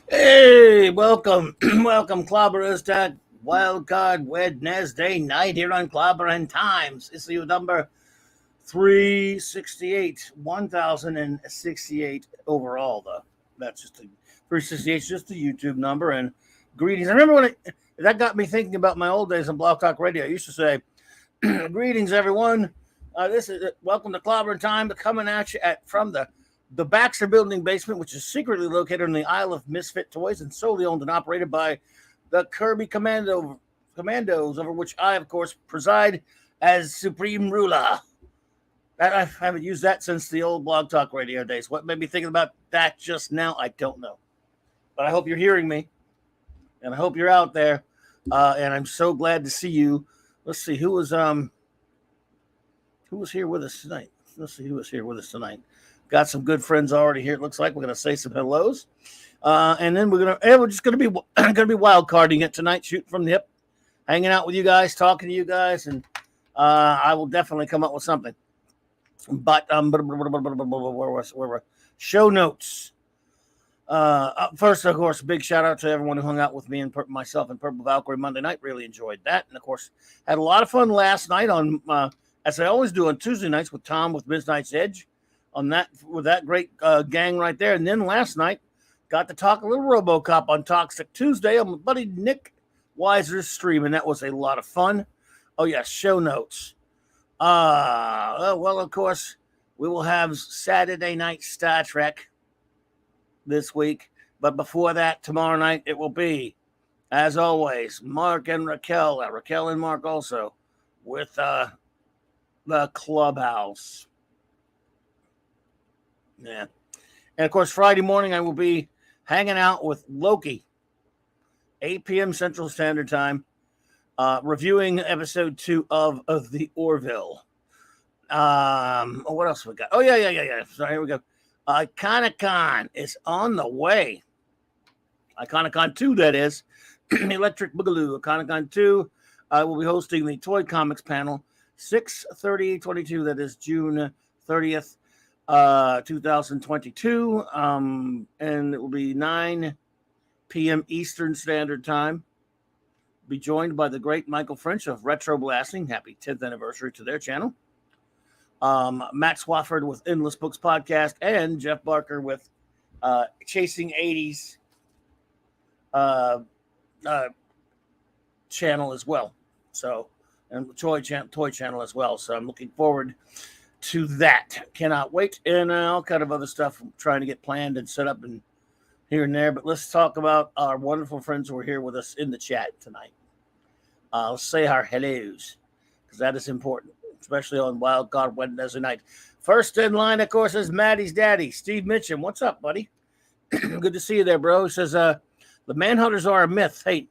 Hey, welcome, welcome, Clobberers to Wildcard Wednesday night here on Clobberin Times. Issue number 368, 1068 overall, though. That's just a 368 is just a YouTube number. And greetings. I remember that got me thinking about my old days on Blog Talk Radio. I used to say, greetings, everyone. This is welcome to Clobberin Time, coming at you from the Baxter Building basement, which is secretly located on the Isle of Misfit Toys and solely owned and operated by the Kirby Commandos, over which I, of course, preside as supreme ruler. I haven't used that since the old Blog Talk Radio days. What made me think about that just now, I don't know. But I hope you're hearing me, and I hope you're out there. And I'm so glad to see you. Let's see who was here with us tonight. Let's see who was here with us tonight. Got some good friends already here. It looks like we're gonna say some hellos, and then we're just gonna be wild carding it tonight, shooting from the hip, hanging out with you guys, talking to you guys, and I will definitely come up with something. But where were show notes? First, of course, big shout out to everyone who hung out with me and myself and Purple Valkyrie Monday night. Really enjoyed that, and of course, had a lot of fun last night on as I always do on Tuesday nights with Tom with Midnight's Edge. On that with that great gang right there. And then last night, got to talk a little RoboCop on Toxic Tuesday on my buddy Nick Weiser's stream, and that was a lot of fun. Oh, yeah, show notes. Well, of course, we will have Saturday night Star Trek this week. But before that, tomorrow night, it will be, as always, Mark and Raquel, Raquel and Mark also, with the Clubhouse. Yeah. And of course, Friday morning, I will be hanging out with Loki, 8 p.m. Central Standard Time, reviewing episode 2 of The Orville. What else we got? Oh, yeah. So here we go. Iconicon is on the way. Iconicon 2, that is. Electric Boogaloo. Iconicon 2. I will be hosting the Toy Comics panel, 6/30/22. That is June 30th. 2022, and it will be 9 p.m. Eastern Standard Time. Be joined by the great Michael French of Retro Blasting. Happy 10th anniversary to their channel. Matt Swafford with Endless Books Podcast, and Jeff Barker with Chasing 80s channel as well. So, and Toy channel as well. So I'm looking forward to that. Cannot wait. And all kind of other stuff I'm trying to get planned and set up and here and there. But let's talk about our wonderful friends who are here with us in the chat tonight. Let's say our hellos, because that is important, especially on Wild Card Wednesday night. First in line, of course, is Maddie's daddy, Steve Mitchum. What's up, buddy? Good to see you there, bro. He says, the Manhunters are a myth. Hey,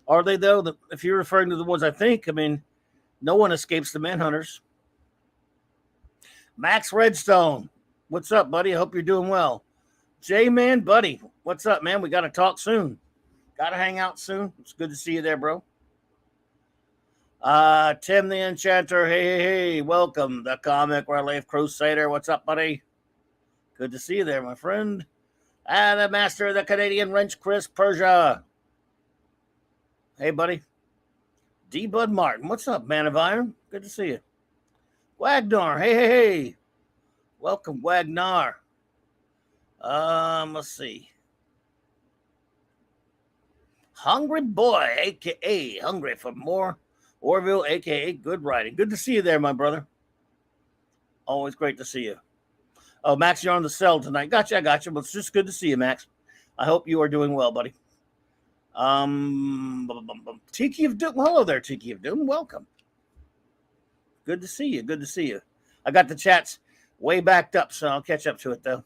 are they, though? If you're referring to the ones I think, I mean, no one escapes the Manhunters. Max Redstone, what's up, buddy? I hope you're doing well. J-Man, buddy, what's up, man? We got to talk soon. Got to hang out soon. It's good to see you there, bro. Tim the Enchanter, hey, welcome. The Comic Relief Crusader, what's up, buddy? Good to see you there, my friend. And the Master of the Canadian Wrench, Chris Persia. Hey, buddy. D. Bud Martin, what's up, man of iron? Good to see you. Wagnar, hey. Welcome, Wagnar. Let's see. Hungry Boy, a.k.a. Hungry for More. Orville, a.k.a. Good Writing. Good to see you there, my brother. Always great to see you. Oh, Max, you're on the cell tonight. Gotcha. But it's just good to see you, Max. I hope you are doing well, buddy. Tiki of Doom. Hello there, Tiki of Doom. Welcome. Good to see you. I got the chats way backed up, so I'll catch up to it, though.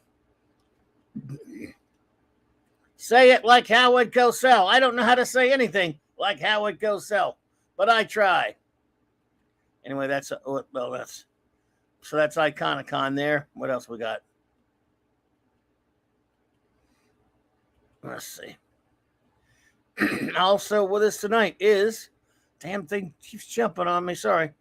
Say it like Howard Cosell. I don't know how to say anything like Howard Cosell, but I try. Anyway, that's Iconicon there. What else we got? Let's see. Also with us tonight is, damn thing keeps jumping on me. Sorry.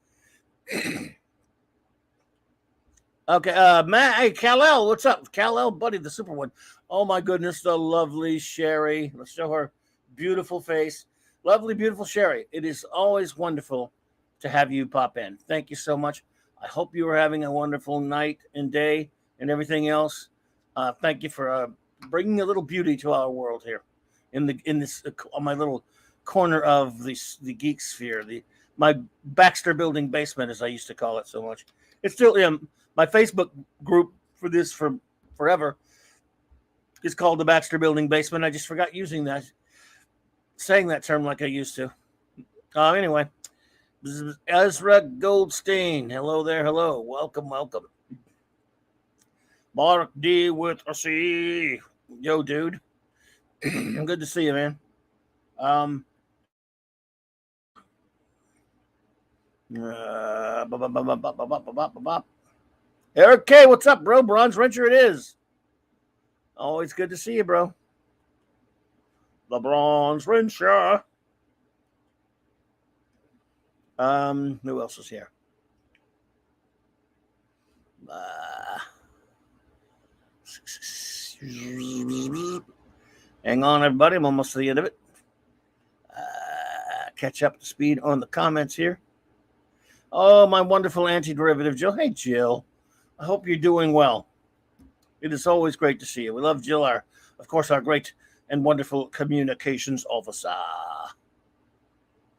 Okay, Matt, hey, Kal-El, what's up? Kal-El, buddy, the super one. Oh my goodness, the lovely Sherry. Let's show her beautiful face. Lovely, beautiful Sherry. It is always wonderful to have you pop in. Thank you so much. I hope you are having a wonderful night and day and everything else. Thank you for bringing a little beauty to our world here in this my little corner of the geek sphere, the my Baxter Building basement, as I used to call it so much. It's still my Facebook group for this for forever is called the Baxter Building Basement. I just forgot saying that term like I used to. Anyway, this is Ezra Goldstein. Hello there. Hello. Welcome, welcome. Mark D with a C. Yo, dude. Good to see you, man. Eric K, what's up, bro? Bronze Wrencher it is. Always good to see you, bro. The Bronze Wrencher. Who else is here? Hang on, everybody. I'm almost to the end of it. Catch up to speed on the comments here. Oh, my wonderful anti-derivative Jill. Hey, Jill. I hope you're doing well. It is always great to see you. We love Jill, our great and wonderful communications officer.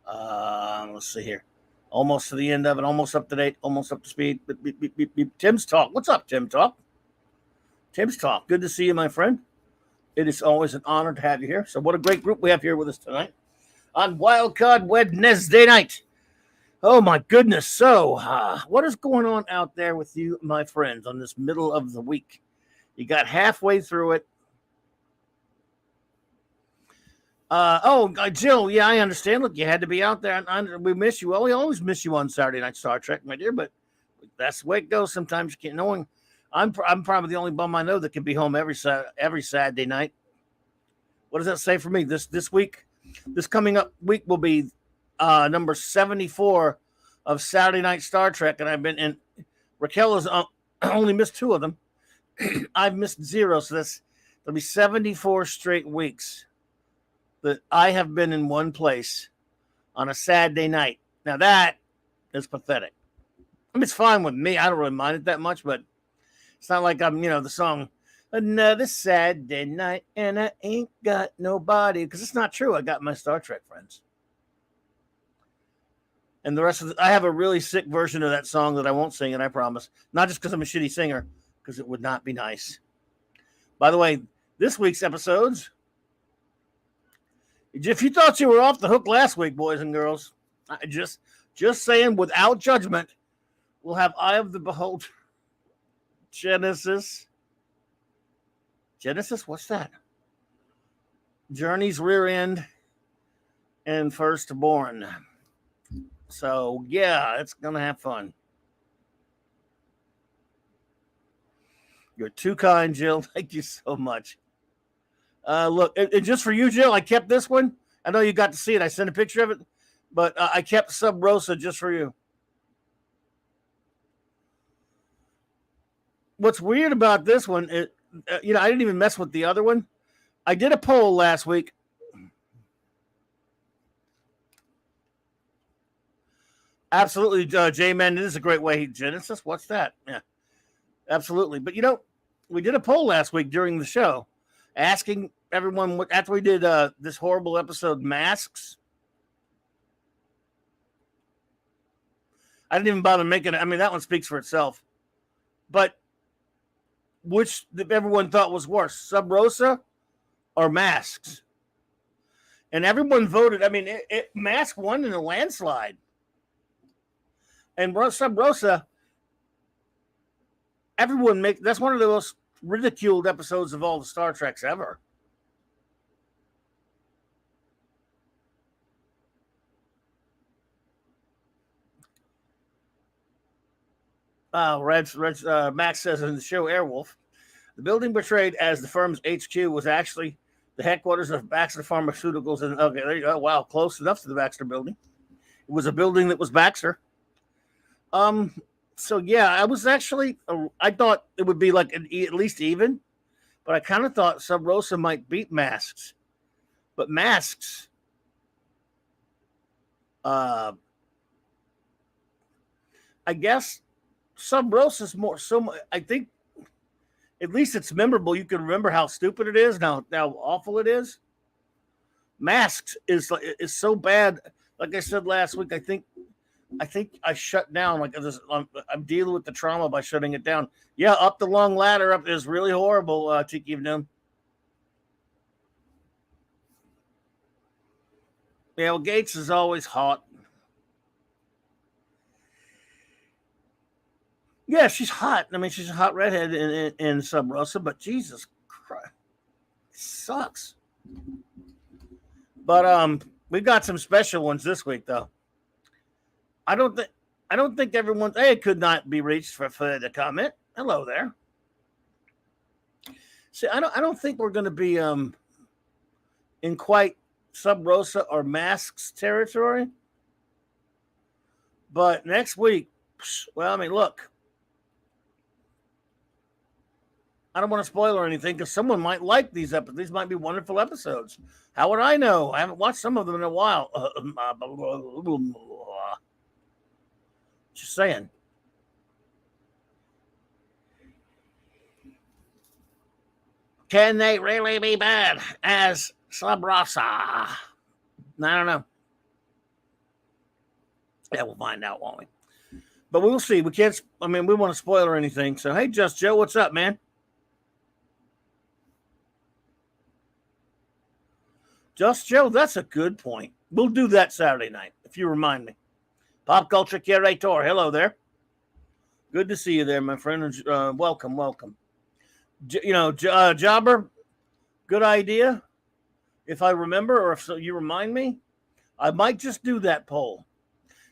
Let's see here. Almost to the end of it. Almost up to date. Almost up to speed. Beep, beep, beep, beep. Tim's Talk. What's up, Tim Talk? Tim's Talk. Good to see you, my friend. It is always an honor to have you here. So what a great group we have here with us tonight on Wildcard Wednesday night. Oh, my goodness. So what is going on out there with you, my friends, on this middle of the week? You got halfway through it. Jill, yeah, I understand. Look, you had to be out there. We miss you. Well, we always miss you on Saturday Night Star Trek, my dear, but that's the way it goes. Sometimes you can't know. I'm probably the only bum I know that can be home every Saturday night. What does that say for me? This week, this coming up week will be number 74 of Saturday Night Star Trek, and I've been in. Raquel has only missed 2 of them. I've missed 0, so that'll be 74 straight weeks that I have been in one place on a Saturday night. Now that is pathetic. I mean, it's fine with me. I don't really mind it that much, but it's not like I'm, the song, another Saturday night and I ain't got nobody. Because it's not true. I got my Star Trek friends. And the rest of I have a really sick version of that song that I won't sing, and I promise. Not just because I'm a shitty singer, because it would not be nice. By the way, this week's episodes, if you thought you were off the hook last week, boys and girls, just saying, without judgment, we'll have Eye of the Beholder, Genesis, what's that? Journey's Rear End, and Firstborn. So, yeah, it's going to have fun. You're too kind, Jill. Thank you so much. Look, and just for you, Jill, I kept this one. I know you got to see it. I sent a picture of it, but I kept Sub Rosa just for you. What's weird about this one, I didn't even mess with the other one. I did a poll last week. Absolutely, J-Man, it is a great way. Genesis, what's that? Yeah, absolutely. But, we did a poll last week during the show asking everyone, after we did this horrible episode, Masks. I didn't even bother making it. I mean, that one speaks for itself. But which everyone thought was worse, Sub Rosa or Masks? And everyone voted. I mean, Mask won in a landslide. And Sub Rosa, that's one of the most ridiculed episodes of all the Star Treks ever. Max says in the show Airwolf, the building portrayed as the firm's HQ was actually the headquarters of Baxter Pharmaceuticals. And okay, there you go. Wow, close enough to the Baxter building. It was a building that was Baxter. So yeah, I was actually I thought it would be like at least even, but I kind of thought Sub Rosa might beat Masks, but Masks, uh, I guess Sub Rosa's more so. I think at least it's memorable. You can remember how stupid it is, how awful it is. Masks is so bad. Like I said last week, I think I shut down. Like I'm dealing with the trauma by shutting it down. Yeah, up the long ladder up is really horrible. Tiki Noon. Yeah, well, Gates is always hot. Yeah, she's hot. I mean, she's a hot redhead in Sub Rosa, but Jesus Christ, sucks. But we got some special ones this week though. I don't think I don't think everyone's hey could not be reached for further comment. Hello there. See, I don't think we're going to be in quite Sub Rosa or Masks territory. But next week, well, I mean, look, I don't want to spoil or anything because someone might like these episodes. These might be wonderful episodes. How would I know? I haven't watched some of them in a while. Just saying. Can they really be bad as Sub Rosa? I don't know. Yeah, we'll find out, won't we? But we'll see. We can't. I mean, we want to spoil or anything. So, hey, Just Joe, what's up, man? Just Joe, that's a good point. We'll do that Saturday night if you remind me. Pop Culture Curator, hello there. Good to see you there, my friend. Welcome, welcome. Jobber, good idea. If I remember, or if you remind me, I might just do that poll.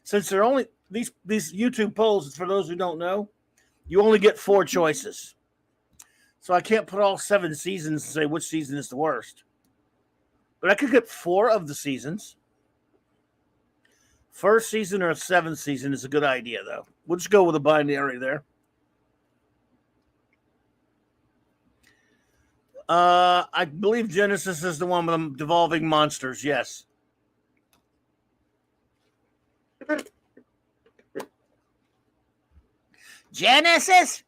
Since they're only these YouTube polls, for those who don't know, you only get 4 choices. So I can't put all 7 seasons and say which season is the worst. But I could get 4 of the seasons. First season or 7th season is a good idea, though. We'll just go with a binary there. I believe Genesis is the one with the devolving monsters. Yes. Genesis?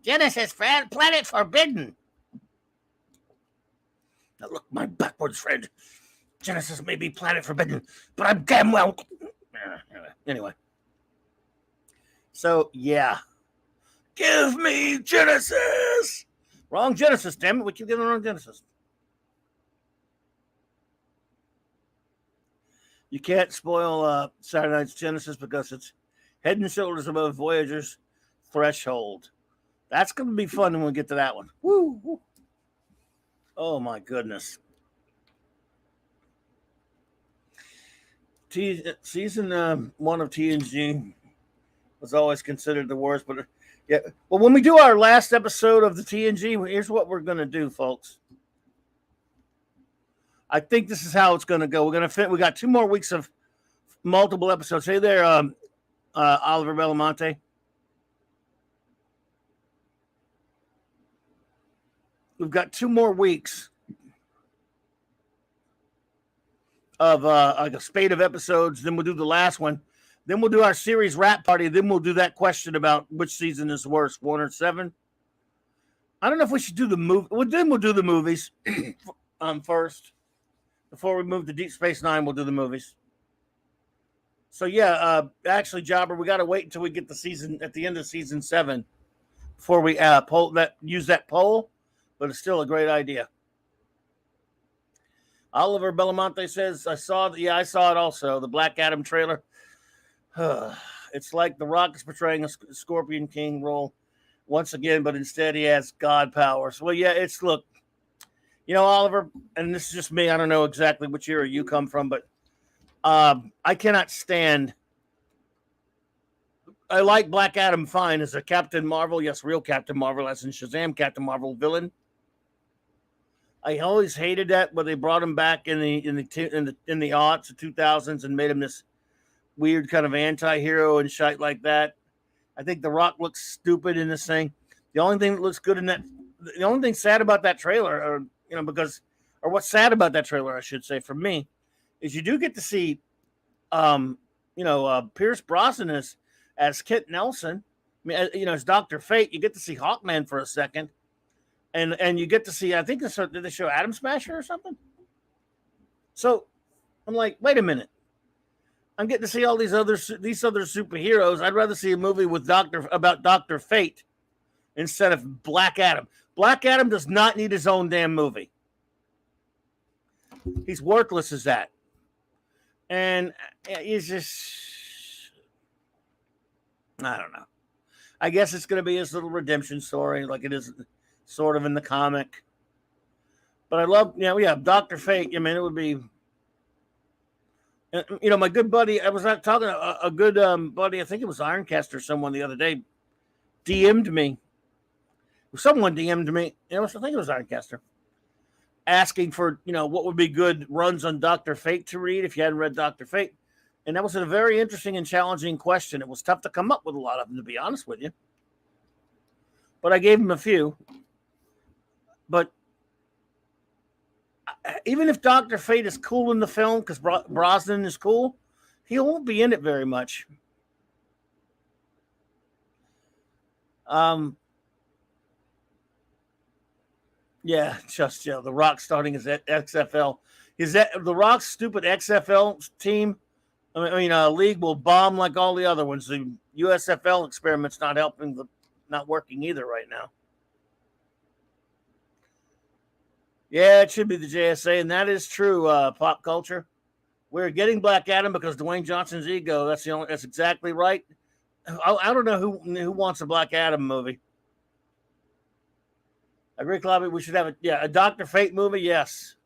Genesis, Planet Forbidden. Now look, my backwards friend. Genesis may be Planet Forbidden, but I'm damn well. Anyway. So, yeah. Give me Genesis! Wrong Genesis, damn it. We keep getting the wrong Genesis. You can't spoil Saturday Night's Genesis because it's head and shoulders above Voyager's threshold. That's going to be fun when we get to that one. Woo, woo. Oh, my goodness. Season 1 of TNG was always considered the worst, but yeah. Well, when we do our last episode of the TNG, here's what we're going to do, folks. I think this is how it's going to go. We're going to fit. We got 2 more weeks of multiple episodes. Hey there, Oliver Belamonte. We've got 2 more weeks of like a spate of episodes. Then we'll do the last one. Then we'll do our series wrap party. Then we'll do that question about which season is worse, 1 or 7. I don't know if we should do the movie. Well, then we'll do the movies first. Before we move to Deep Space Nine, we'll do the movies. So yeah, actually, Jobber, we got to wait until we get the season at the end of season 7 before we use that poll. But it's still a great idea. Oliver Belamonte says, I saw it also. The Black Adam trailer. It's like The Rock is portraying a Scorpion King role once again, but instead he has God powers. Well, yeah, look, Oliver, and this is just me. I don't know exactly which era you come from, but I cannot stand. I like Black Adam fine as a Captain Marvel. Yes, real Captain Marvel, as in Shazam Captain Marvel villain. I always hated that when they brought him back in the aughts, the 2000s, and made him this weird kind of anti-hero and shite like that. I think The Rock looks stupid in this thing. The only thing that looks good in that, the only thing sad about that trailer, or what's sad about that trailer, I should say, for me, is you do get to see, Pierce Brosnan as Kit Nelson. I mean, as Dr. Fate. You get to see Hawkman for a second, and you get to see. I think did they show Atom Smasher or something? So I'm like, wait a minute. I'm getting to see all these other superheroes. I'd rather see a movie about Dr. Fate instead of Black Adam. Black Adam does not need his own damn movie. He's worthless as that. And he's just, I don't know. I guess it's going to be his little redemption story like it is sort of in the comic. But I love, Dr. Fate. I mean, it would be, my good buddy, I was not talking a good buddy, I think it was Ironcast or someone the other day, DM'd me. Someone DM'd me, I think it was Ironcaster, asking for, what would be good runs on Dr. Fate to read if you hadn't read Dr. Fate. And that was a very interesting and challenging question. It was tough to come up with a lot of them, to be honest with you. But I gave him a few. But even if Dr. Fate is cool in the film, because Brosnan is cool, he won't be in it very much. Yeah, just The Rock starting his XFL. The Rock's stupid XFL team? League will bomb like all the other ones. The USFL experiment's not working either right now. Yeah, it should be the JSA, and that is true. Pop culture. We're getting Black Adam because Dwayne Johnson's ego. That's exactly right. I don't know who wants a Black Adam movie. I agree, Clobberin. We should have a Dr. Fate movie. Yes.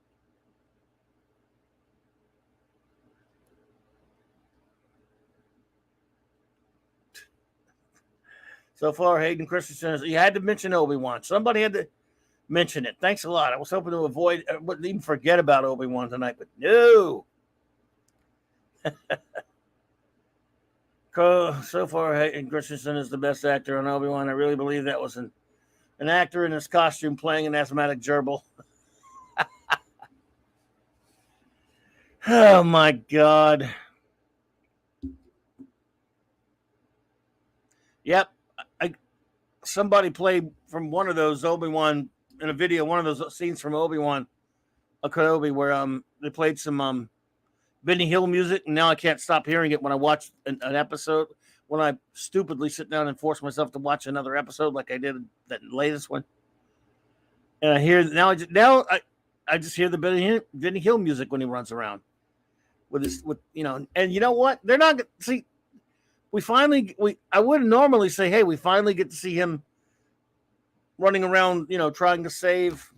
So far, Hayden Christensen, you had to mention Obi-Wan. Somebody had to mention it. Thanks a lot. I was hoping to wouldn't even forget about Obi-Wan tonight, but no. So far, Hayden Christensen is the best actor on Obi-Wan. I really believe that was an actor in his costume playing an asthmatic gerbil. Oh, my God. Yep. Somebody played from one of those Obi-Wan in a video, one of those scenes from Obi-Wan Kenobi where they played some Benny Hill music, and now I can't stop hearing it when I watch an episode, when I stupidly sit down and force myself to watch another episode like I did that latest one. And I hear I just hear the Benny Hill music when he runs around and you know what? They're not see. I wouldn't normally say, hey, we finally get to see him running around, trying to save.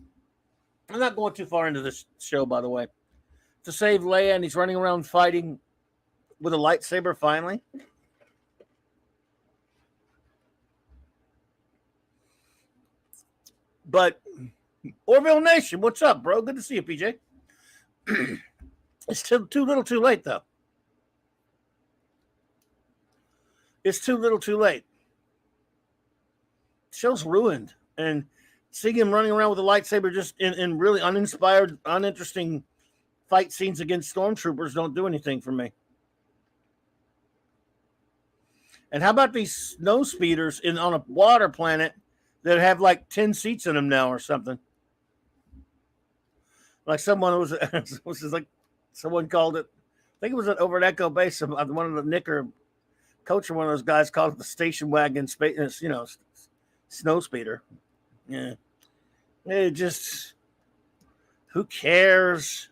I'm not going too far into this show, by the way. To save Leia, and he's running around fighting with a lightsaber finally. But Orville Nation, what's up, bro? Good to see you, PJ. It's too little too late, though. It's too little too late. The show's ruined. And seeing him running around with a lightsaber just in really uninspired, uninteresting fight scenes against stormtroopers don't do anything for me. And how about these snow speeders on a water planet that have like 10 seats in them now or something? Like someone someone called it, I think it was over at Echo Base, one of the Nicker coach or one of those guys called it the station wagon space, snow speeder. Yeah. It just, who cares?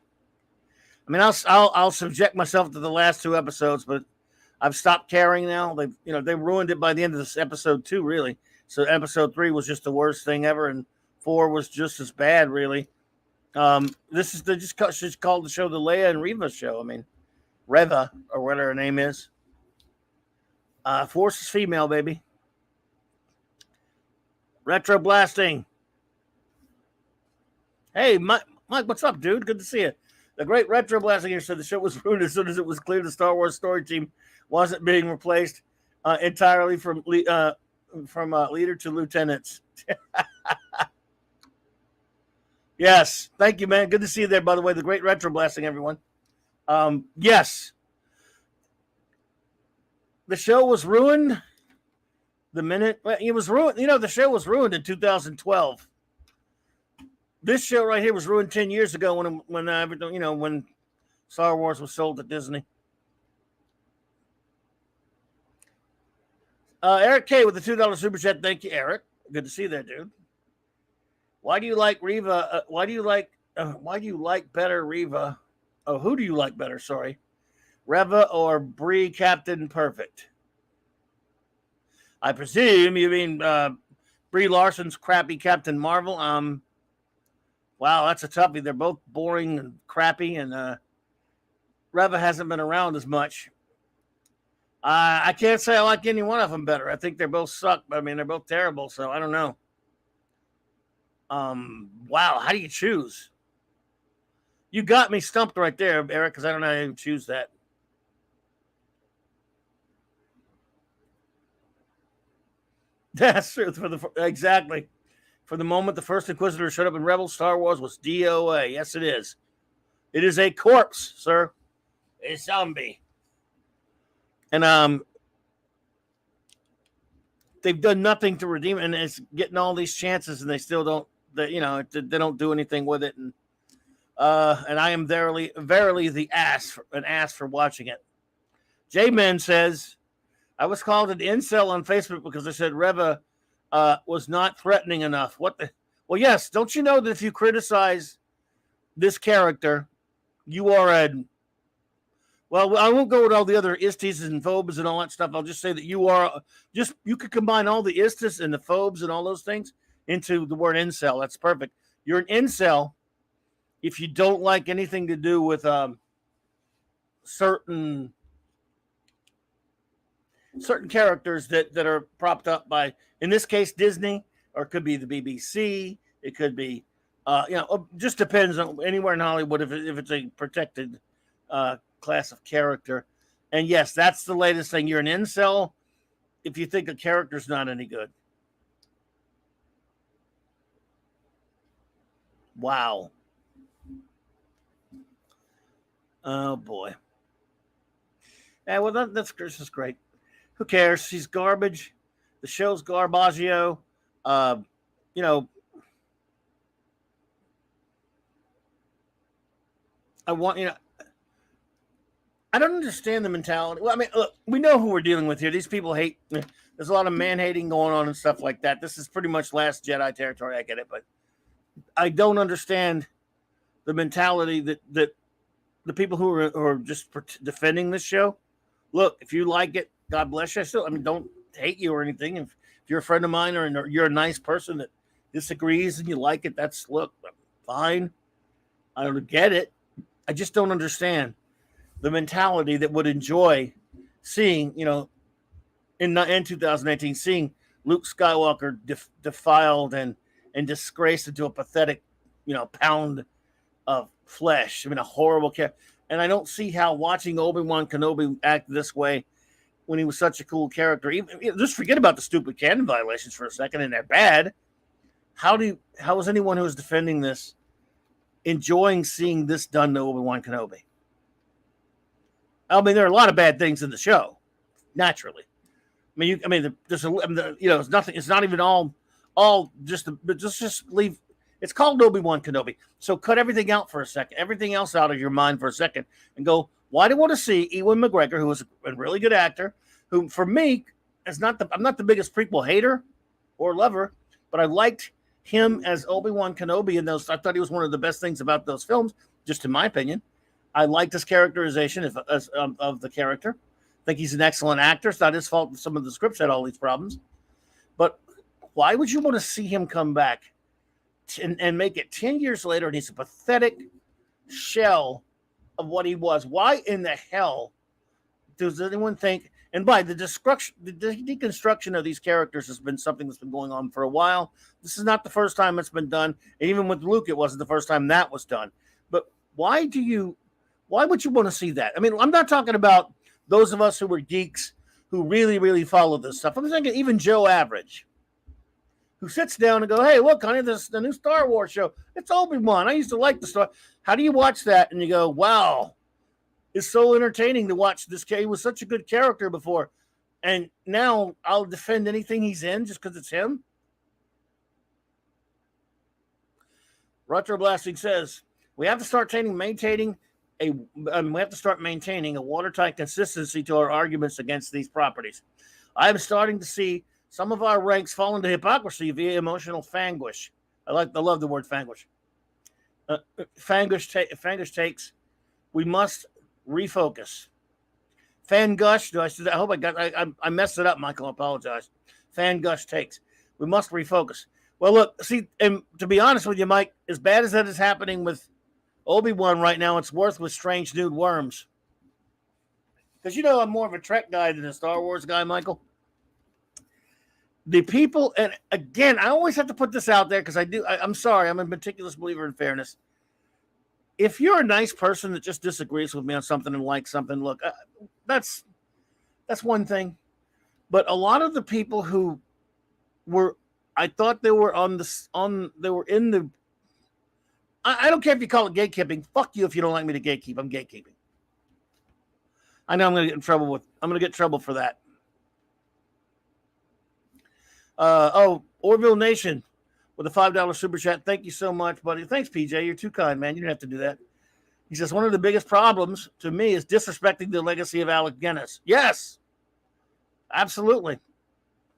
I mean, I'll subject myself to the last two episodes, but I've stopped caring now. They ruined it by the end of this episode 2, really. So episode 3 was just the worst thing ever, and 4 was just as bad, really. They just called the show the Leia and Reva show. I mean, Reva or whatever her name is. Force is female, baby. Retro Blasting. Hey, Mike, what's up, dude? Good to see you. The great Retro Blasting here said the show was ruined as soon as it was clear the Star Wars story team wasn't being replaced. entirely from leader to lieutenants. Yes, thank you, man. Good to see you there. By the way, the great retro blasting, everyone. Yes, the show was ruined the minute it was ruined. The show was ruined in 2012. This show right here was ruined 10 years ago when Star Wars was sold to Disney. Eric K with the $2 super chat. Thank you, Eric. Good to see you there, dude. Why do you like Reva? Why do you like better Reva? Oh, who do you like better? Sorry, Reva or Brie Captain Perfect? I presume you mean Brie Larson's crappy Captain Marvel. Wow, that's a toughie. They're both boring and crappy, and Reva hasn't been around as much. I can't say I like any one of them better. I think they both suck. I mean, they're both terrible, so I don't know. Wow, how do you choose? You got me stumped right there, Eric, because I don't know how to choose that. That's true. Exactly. For the moment the first Inquisitor showed up in Rebels, Star Wars was DOA. Yes, it is. It is a corpse, sir. A zombie. And they've done nothing to redeem it, and it's getting all these chances, and they still don't. They don't do anything with it. And I am verily an ass for watching it. J-Men says, I was called an incel on Facebook because I said Reva was not threatening enough. What the? Well, yes. Don't you know that if you criticize this character, you are a... Well, I won't go with all the other isties and phobes and all that stuff. I'll just say that you could combine all the istis and the phobes and all those things into the word incel. That's perfect. You're an incel if you don't like anything to do with certain characters that are propped up by, in this case, Disney, or it could be the BBC. It could be, just depends on anywhere in Hollywood if it's a protected class of character. And yes, that's the latest thing. You're an incel if you think a character's not any good. Wow. Oh boy. Yeah, well, that's just great. Who cares? She's garbage. The show's garbaggio. I don't understand the mentality. Well, I mean, look, we know who we're dealing with here. These people hate. There's a lot of man-hating going on and stuff like that. This is pretty much Last Jedi territory. I get it, but I don't understand the mentality that the people who are just defending this show. Look, if you like it, God bless you. Don't hate you or anything. If you're a friend of mine or you're a nice person that disagrees and you like it, that's fine. I don't get it. I just don't understand the mentality that would enjoy seeing, in 2018, seeing Luke Skywalker defiled and disgraced into a pathetic, pound of flesh. I mean, a horrible character. And I don't see how watching Obi-Wan Kenobi act this way when he was such a cool character. Just forget about the stupid canon violations for a second, and they're bad. How is anyone who is defending this enjoying seeing this done to Obi-Wan Kenobi? I mean, there are a lot of bad things in the show, naturally. It's nothing. It's not even all just leave. It's called Obi-Wan Kenobi. So cut everything out for a second, everything else out of your mind for a second, and go, why do I want to see Ewan McGregor, who is a really good actor, who for me I'm not the biggest prequel hater or lover, but I liked him as Obi-Wan Kenobi in those. I thought he was one of the best things about those films, just in my opinion. I liked his characterization of the character. I think he's an excellent actor. It's not his fault that some of the scripts had all these problems. But why would you want to see him come back and make it 10 years later and he's a pathetic shell of what he was? Why in the hell does anyone think? And by the deconstruction of these characters has been something that's been going on for a while. This is not the first time it's been done. And even with Luke, it wasn't the first time that was done. But why would you want to see that? I mean, I'm not talking about those of us who were geeks who really, really follow this stuff. I'm thinking even Joe Average, who sits down and go, hey, look, honey, this is the new Star Wars show. It's Obi-Wan. I used to like the Star. How do you watch that? And you go, wow, it's so entertaining to watch this guy. He was such a good character before. And now I'll defend anything he's in just because it's him. Retro Blasting says, we have to start maintaining a watertight consistency to our arguments against these properties. I am starting to see some of our ranks fall into hypocrisy via emotional fanguish. I love the word fanguish. Fanguish takes. We must refocus. Fangush. Do I say that? I hope I messed it up, Michael. I apologize. Fangush takes. We must refocus. Well, look, see, and to be honest with you, Mike, as bad as that is happening with Obi-Wan right now, it's worse with Strange Nude Worms. Because I'm more of a Trek guy than a Star Wars guy, Michael. The people, and again, I always have to put this out there because I'm sorry, I'm a meticulous believer in fairness. If you're a nice person that just disagrees with me on something and likes something, look, that's one thing. But a lot of the people who were, I thought they were I don't care if you call it gatekeeping. Fuck you if you don't like me to gatekeep. I'm gatekeeping. I know I'm going to get in trouble for that. Orville Nation with a $5 super chat. Thank you so much, buddy. Thanks, PJ. You're too kind, man. You didn't have to do that. He says, one of the biggest problems to me is disrespecting the legacy of Alec Guinness. Yes, absolutely.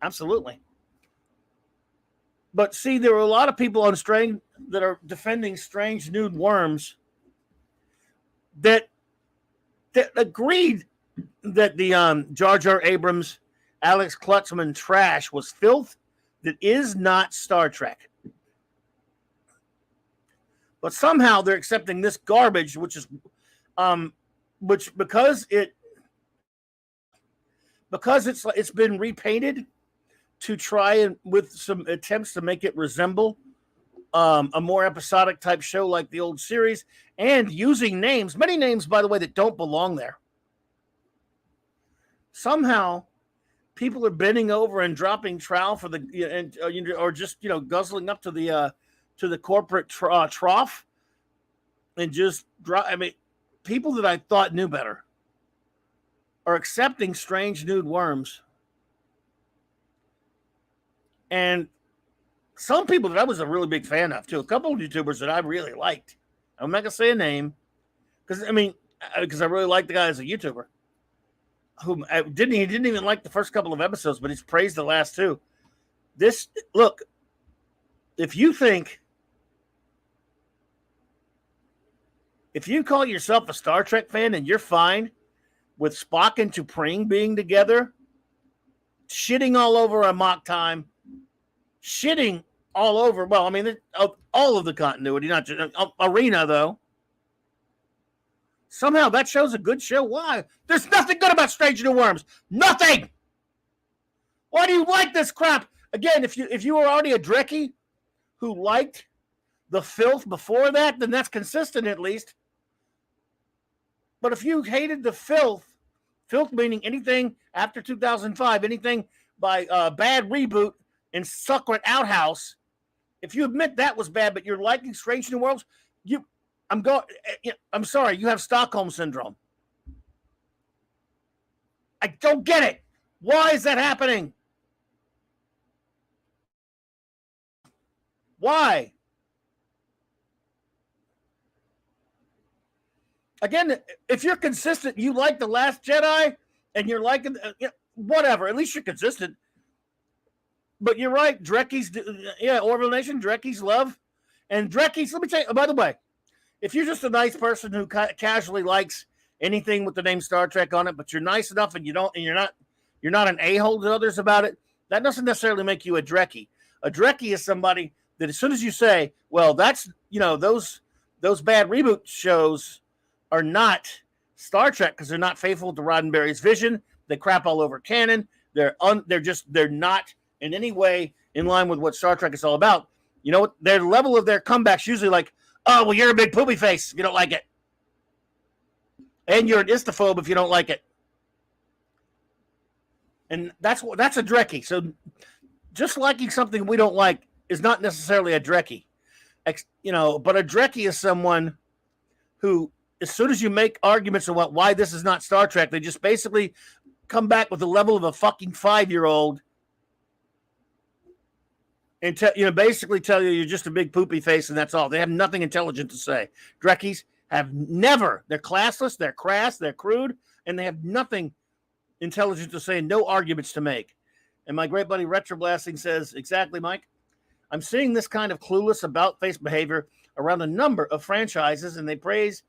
Absolutely. But see, there are a lot of people on Strange that are defending Strange Nude Worms that agreed that the Jar Jar Abrams, Alex Klutzman trash was filth that is not Star Trek. But somehow they're accepting this garbage, which is because it's been repainted to try and with some attempts to make it resemble a more episodic type show like the old series, and using many names, by the way, that don't belong there. Somehow people are bending over and dropping trowel for or just guzzling up to the corporate trough and just drop. I mean, people that I thought knew better are accepting Strange Nude Worms. And some people that I was a really big fan of, too. A couple of YouTubers that I really liked. I'm not going to say a name because I really liked the guy as a YouTuber. He didn't even like the first couple of episodes, but he's praised the last two. Look, if you call yourself a Star Trek fan and you're fine with Spock and T'Pring being together, shitting all over a mock time, shitting all over, all of the continuity, not just Arena, though. Somehow that show's a good show. Why? There's nothing good about Strange New Worms. Nothing. Why do you like this crap? Again, if you were already a Trekkie who liked the filth before that, then that's consistent at least. But if you hated the filth meaning anything after 2005, anything by Bad Reboot and Suckerant Outhouse, if you admit that was bad, but you're liking Strange New Worlds, I'm sorry, you have Stockholm Syndrome. I don't get it. Why is that happening? Why? Again, if you're consistent, you like The Last Jedi, and you're liking, whatever, at least you're consistent. But you're right, Drekkie's, Orville Nation, Drekkie's love. And Drekkie's, let me tell you, by the way, if you're just a nice person who casually likes anything with the name Star Trek on it, but you're nice enough and you're not an a-hole to others about it, that doesn't necessarily make you a Drekkie. A Drekkie is somebody that as soon as you say, well, that's, those Bad Reboot shows are not Star Trek because they're not faithful to Roddenberry's vision. They crap all over canon. They're not in any way in line with what Star Trek is all about. You know what? Their level of their comebacks usually like, oh, well, you're a big poopy face if you don't like it. And you're an istophobe if you don't like it. And that's a Drekkie. So just liking something we don't like is not necessarily a Drekkie. But a Drekkie is someone who, as soon as you make arguments about why this is not Star Trek, they just basically come back with the level of a fucking 5-year-old and basically tell you you're just a big poopy face and that's all. They have nothing intelligent to say. Drekkies have never. They're classless, they're crass, they're crude, and they have nothing intelligent to say, no arguments to make. And my great buddy Retroblasting says, exactly, Mike. I'm seeing this kind of clueless about-face behavior around a number of franchises, and they praise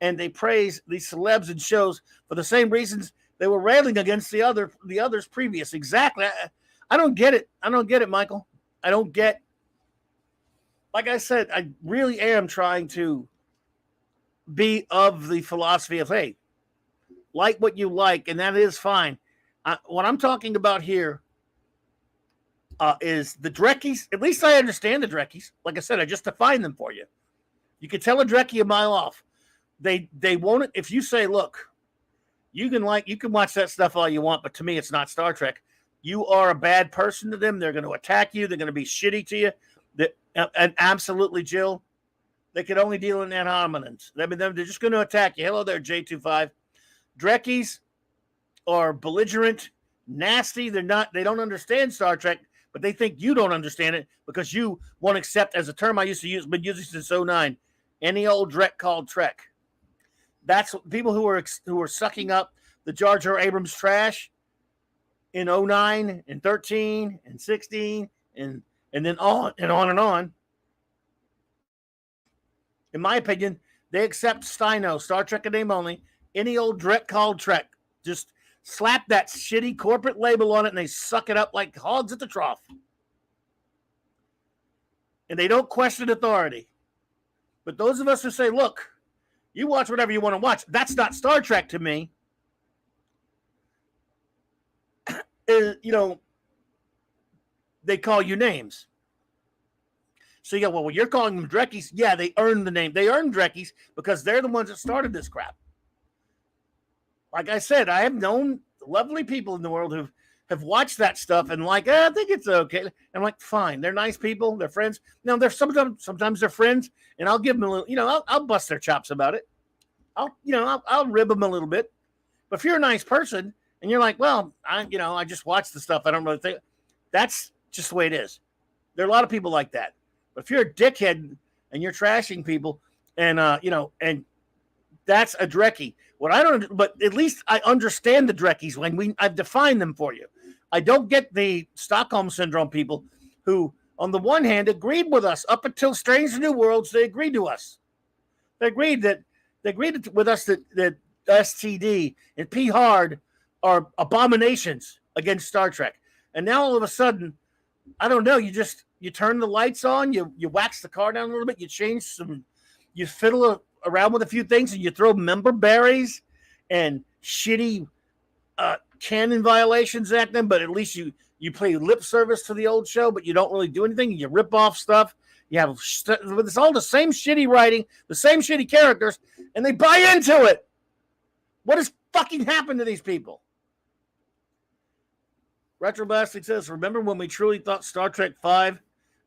these celebs and shows for the same reasons they were railing against the others previous. Exactly. I don't get it. I don't get it, Michael. I don't get. Like I said, I really am trying to be of the philosophy of, hey, like what you like, and that is fine. What I'm talking about here is the Drekkies. At least I understand the Drekkies. Like I said, I just defined them for you. You can tell a Drekkie a mile off. They won't. If you say, look, you can watch that stuff all you want, but to me, it's not Star Trek. You are a bad person to them. They're going to attack you. They're going to be shitty to you. And absolutely, Jill, they can only deal in ad hominems. I mean, they're just going to attack you. Hello there, J25. Drekkies are belligerent, nasty. They don't understand Star Trek, but they think you don't understand it because you won't accept, as a term I used to use, been using since 2009, any old Drek called Trek. That's people who are sucking up the Jar Jar Abrams trash in 2009 and 13 and 16 and then on and on and on. In my opinion, they accept Steino, Star Trek in name only, any old Drek called Trek. Just slap that shitty corporate label on it and they suck it up like hogs at the trough. And they don't question authority. But those of us who say, look, you watch whatever you want to watch, that's not Star Trek to me. They call you names. So you go, well, you're calling them Drekkies. Yeah, they earned the name. They earned Drekkies because they're the ones that started this crap. Like I said, I have known lovely people in the world who have watched that stuff and I think it's okay. I'm like, fine. They're nice people. They're friends. Now, they're sometimes they're friends, and I'll give them a little, I'll bust their chops about it. I'll rib them a little bit. But if you're a nice person and you're like, well, I just watch the stuff. I don't really think that's just the way it is. There are a lot of people like that. But if you're a dickhead and you're trashing people and that's a Drekkie. But at least I understand the Drekkies when I've defined them for you. I don't get the Stockholm Syndrome people who, on the one hand, agreed with us up until Strange New Worlds. They agreed to us. They agreed with us that STD and P Hard are abominations against Star Trek. And now all of a sudden, I don't know. You turn the lights on, you wax the car down a little bit, you fiddle around with a few things, and you throw member berries and shitty canon violations at them, but at least you play lip service to the old show, but you don't really do anything. You rip off stuff. You have it's all the same shitty writing, the same shitty characters, and they buy into it. What has fucking happened to these people? Retroblastic says, remember when we truly thought Star Trek 5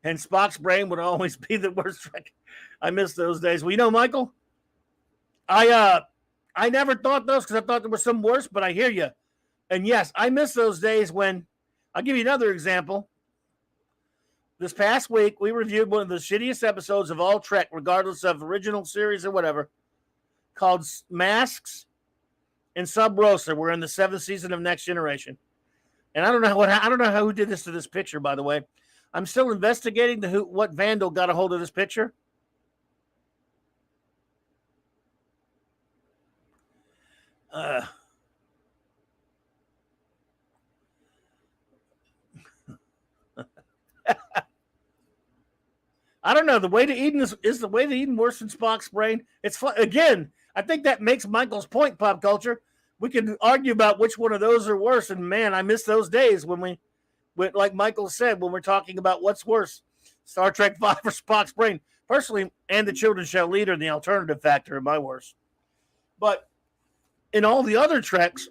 and Spock's brain would always be the worst Trek? I miss those days. Well, Michael, I never thought those because I thought there was some worse, but I hear you. And yes, I miss those days when, I'll give you another example. This past week, we reviewed one of the shittiest episodes of all Trek, regardless of original series or whatever, called Masks and Sub Rosa. We're in the 7th season of Next Generation. And I don't know who did this to this picture, by the way. I'm still investigating what vandal got a hold of this picture. I don't know. The way to Eden is the way to Eden worse than Spock's brain. It's fun. Again, I think that makes Michael's point, pop culture. We can argue about which one of those are worse. And man, I miss those days when like Michael said, when we're talking about what's worse, Star Trek 5 or Spock's brain. Personally, And the Children Shall Lead are the alternative factor in my worst. But in all the other Treks,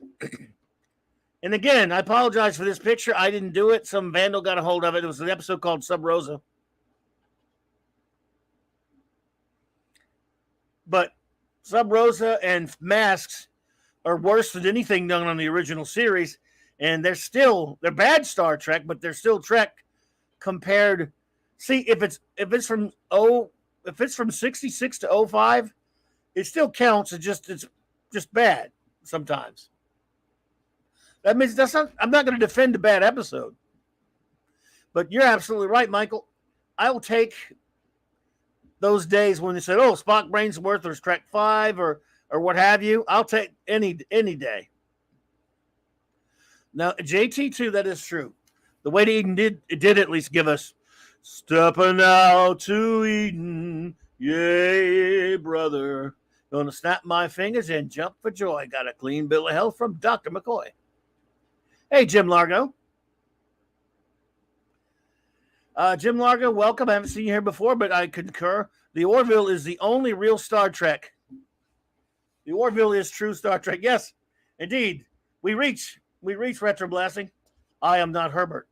And again, I apologize for this picture. I didn't do it. Some vandal got a hold of it. It was an episode called Sub Rosa. But Sub Rosa and Masks are worse than anything done on the original series. And they're bad Star Trek, but they're still Trek compared. See, if it's from 66 to 05, it still counts. It's just bad sometimes. That means I'm not going to defend a bad episode. But you're absolutely right, Michael. I will take those days when they said, "Oh, Spock Brainsworth or Trek 5 or what have you." I'll take any day. Now, JT2, that is true. The way to Eden did at least give us stepping out to Eden, yay, brother. Gonna snap my fingers and jump for joy. Got a clean bill of health from Dr. McCoy. Hey, Jim Largo. Jim Largo, welcome. I haven't seen you here before, but I concur. The Orville is the only real Star Trek. The Orville is true Star Trek. Yes, indeed. We reach retro blasting. I am not Herbert.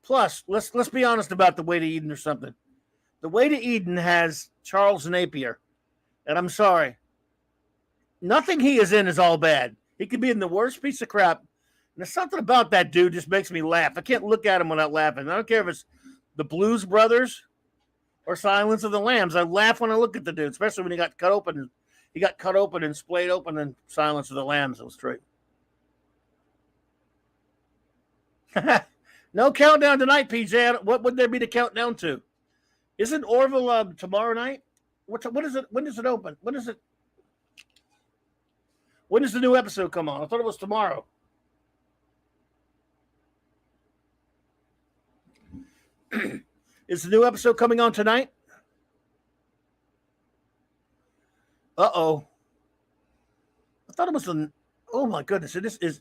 Plus, let's be honest about The Way to Eden or something. The Way to Eden has Charles Napier, and I'm sorry. Nothing he is in is all bad. He could be in the worst piece of crap. And there's something about that dude just makes me laugh. I can't look at him without laughing. I don't care if it's the Blues Brothers or Silence of the Lambs. I laugh when I look at the dude, especially when he got cut open. He got cut open and splayed open in Silence of the Lambs. It was straight. No countdown tonight, PJ. What would there be to count down to? Isn't Orville tomorrow night? What is it? When does it open? When does the new episode come on? I thought it was tomorrow. Is the new episode coming on tonight? Uh-oh. I thought it was oh my goodness. Is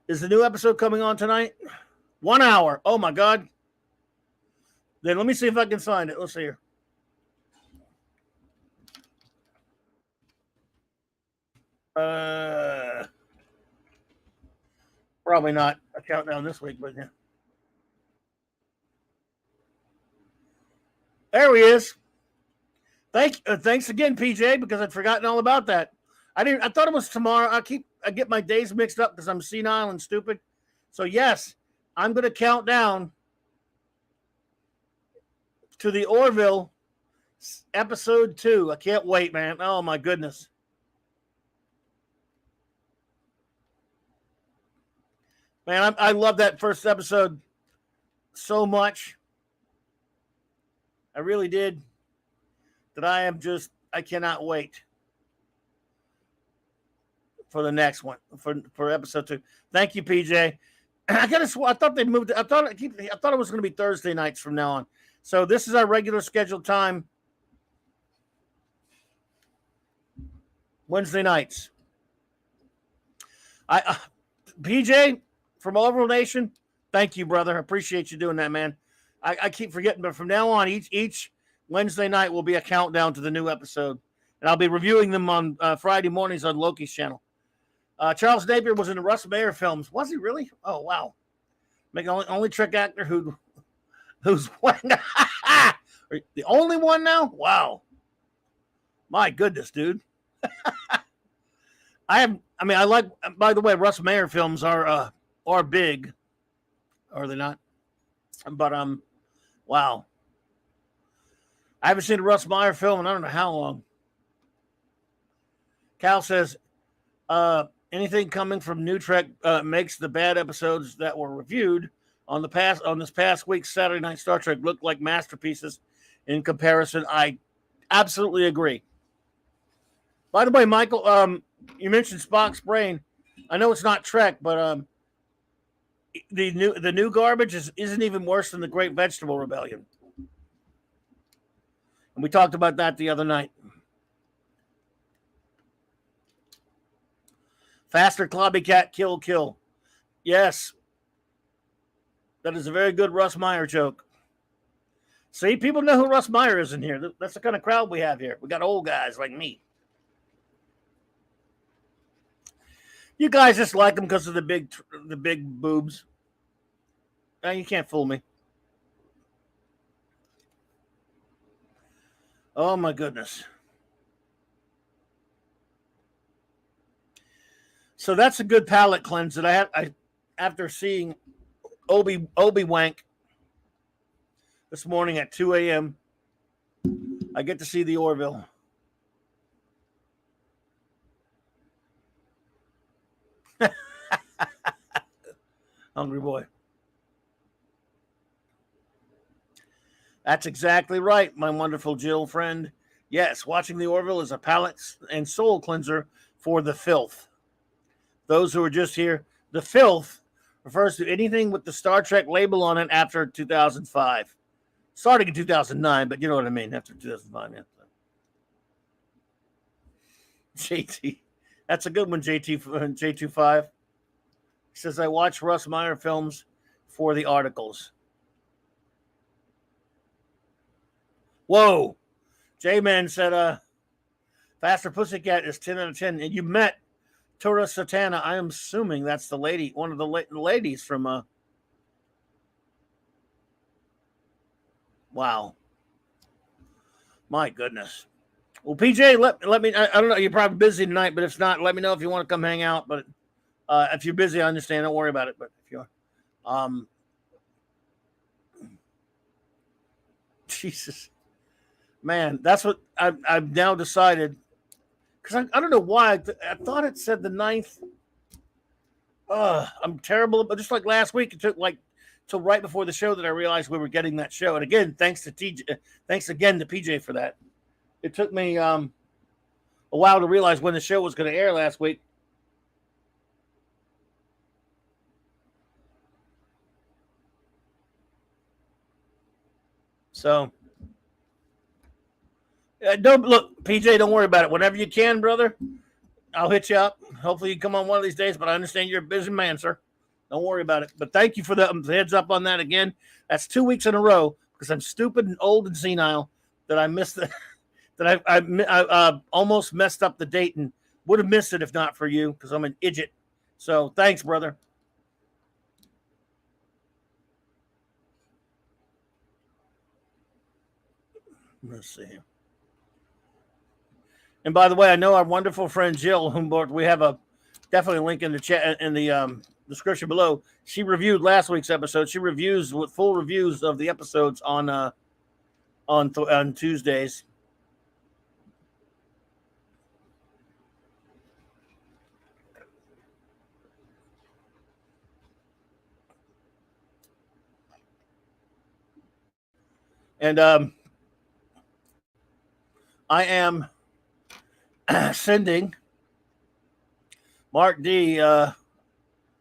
the new episode coming on tonight? 1 hour. Oh my God. Then let me see if I can find it. Let's see here. Probably not a countdown this week, but yeah. There he is. Thanks again, PJ, because I'd forgotten all about that. I thought it was tomorrow. I get my days mixed up because I'm senile and stupid. So yes, I'm going to count down to the Orville episode 2. I can't wait, man. Oh my goodness. Man, I love that first episode so much. I really did. That I cannot wait for the next one, for episode 2. Thank you, PJ. I thought they moved. I thought it was going to be Thursday nights from now on. So this is our regular scheduled time. Wednesday nights. PJ from Overall Nation, thank you, brother. I appreciate you doing that, man. I keep forgetting, but from now on, each Wednesday night will be a countdown to the new episode, and I'll be reviewing them on Friday mornings on Loki's channel. Charles Napier was in the Russ Meyer films. Was he really? Oh wow! Making only Trek actor who's the only one now. Wow! My goodness, dude. I like. By the way, Russ Meyer films are big, are they not? But wow. I haven't seen a Russ Meyer film in I don't know how long. Cal says, anything coming from New Trek makes the bad episodes that were reviewed on this past week's Saturday Night Star Trek look like masterpieces in comparison. I absolutely agree. By the way, Michael, you mentioned Spock's brain. I know it's not Trek, but the new garbage isn't even worse than the Great Vegetable Rebellion. And we talked about that the other night. Faster Clobby kill. Yes. That is a very good Russ Meyer joke. See, people know who Russ Meyer is in here. That's the kind of crowd we have here. We got old guys like me. You guys just like them because of the big boobs. You can't fool me. Oh my goodness. So that's a good palate cleanse that I after seeing Obi Wank this morning at 2 a.m. I get to see the Orville. Hungry boy. That's exactly right, my wonderful Jill friend. Yes, watching the Orville is a palate and soul cleanser for the filth. Those who are just here, the filth refers to anything with the Star Trek label on it after 2005. Starting in 2009, but you know what I mean, after 2005. Yeah. JT. That's a good one, J25. He says, I watch Russ Meyer films for the articles. Whoa. J-Man said, Faster Pussycat is 10 out of 10. And you met Tura Satana. I am assuming that's the lady, one of the ladies from, wow. My goodness. Well, PJ, let me, I don't know, you're probably busy tonight, but if not, let me know if you want to come hang out. But if you're busy, I understand. Don't worry about it. But if you're, Jesus. Man, that's what I've now decided. Because I don't know why. I thought it said the 9th. I'm terrible. But just like last week, it took like till right before the show that I realized we were getting that show. And again, thanks again to PJ for that. It took me a while to realize when the show was going to air last week. So, don't look, PJ. Don't worry about it. Whenever you can, brother, I'll hit you up. Hopefully, you come on one of these days. But I understand you're a busy man, sir. Don't worry about it. But thank you for the heads up on that again. That's 2 weeks in a row because I'm stupid and old and senile that I missed the that I almost messed up the date and would have missed it if not for you because I'm an idiot. So thanks, brother. Let's see. And by the way, I know our wonderful friend Jill, whom we have a definitely link in the chat in the description below. She reviewed last week's episode. She reviews with full reviews of the episodes on Tuesdays. And I am sending Mark D,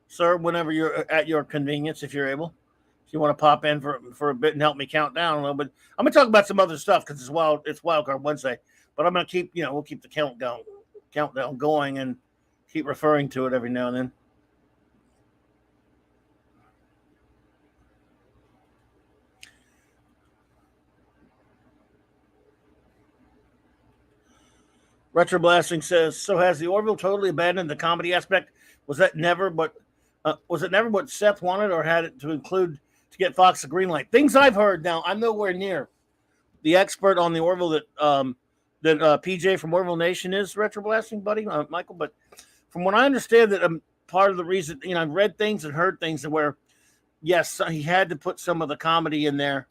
sir, whenever you're at your convenience, if you're able. If you want to pop in for a bit and help me count down a little bit. I'm gonna talk about some other stuff because it's wild card Wednesday. But I'm gonna keep, we'll keep the countdown going and keep referring to it every now and then. Retro Blasting says, so has the Orville totally abandoned the comedy aspect? Was it never what Seth wanted, or had it to include to get Fox the green light? Things I've heard. Now I'm nowhere near the expert on the Orville that PJ from Orville Nation is, Retro Blasting buddy, Michael. But from what I understand, that part of the reason, I've read things and heard things where, yes, he had to put some of the comedy in there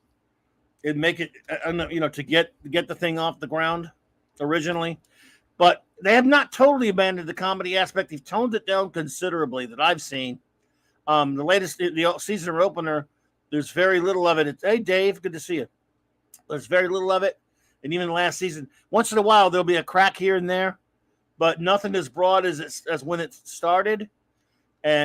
and make it, to get the thing off the ground originally. But they have not totally abandoned the comedy aspect. They've toned it down considerably that I've seen. The latest, the season opener, there's very little of it. Hey, Dave, good to see you. There's very little of it. And even the last season, once in a while, there'll be a crack here and there, but nothing as broad as when it started.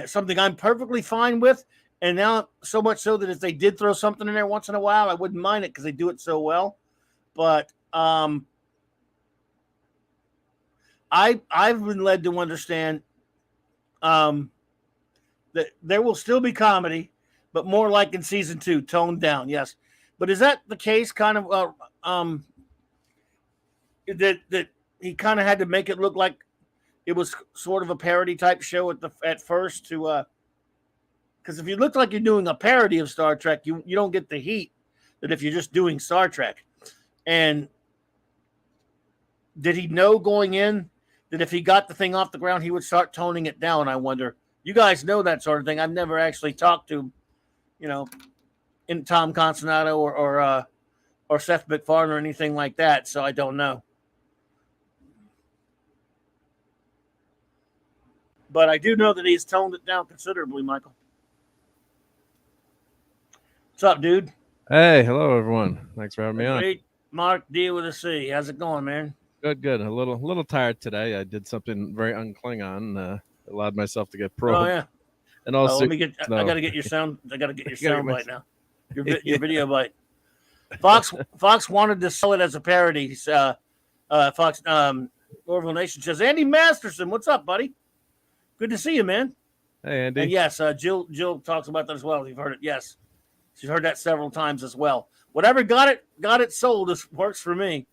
Something I'm perfectly fine with. And now, so much so that if they did throw something in there once in a while, I wouldn't mind it because they do it so well. But I've been led to understand that there will still be comedy, but more like in season 2, toned down. Yes, but is that the case? Kind of that he kind of had to make it look like it was sort of a parody type show at first to because if you look like you're doing a parody of Star Trek, you don't get the heat that if you're just doing Star Trek. And did he know going in that if he got the thing off the ground, he would start toning it down? I wonder. You guys know that sort of thing. I've never actually talked to, in Tom Constantino or Seth MacFarlane or anything like that, so I don't know. But I do know that he's toned it down considerably, Michael. What's up, dude? Hey, hello everyone. Thanks for having me on. Great, Mark D with a C. How's it going, man? Good. A little tired today. I did something very un-Klingon. Allowed myself to get probed. Oh yeah. And also, I got to get your sound. I got to get your sound bite now. Your video bite. Fox wanted to sell it as a parody. Fox Orville Nation says, Andy Masterson, what's up, buddy? Good to see you, man. Hey, Andy. And yes, Jill talks about that as well. You've heard it. Yes, she's heard that several times as well. Whatever got it sold works for me.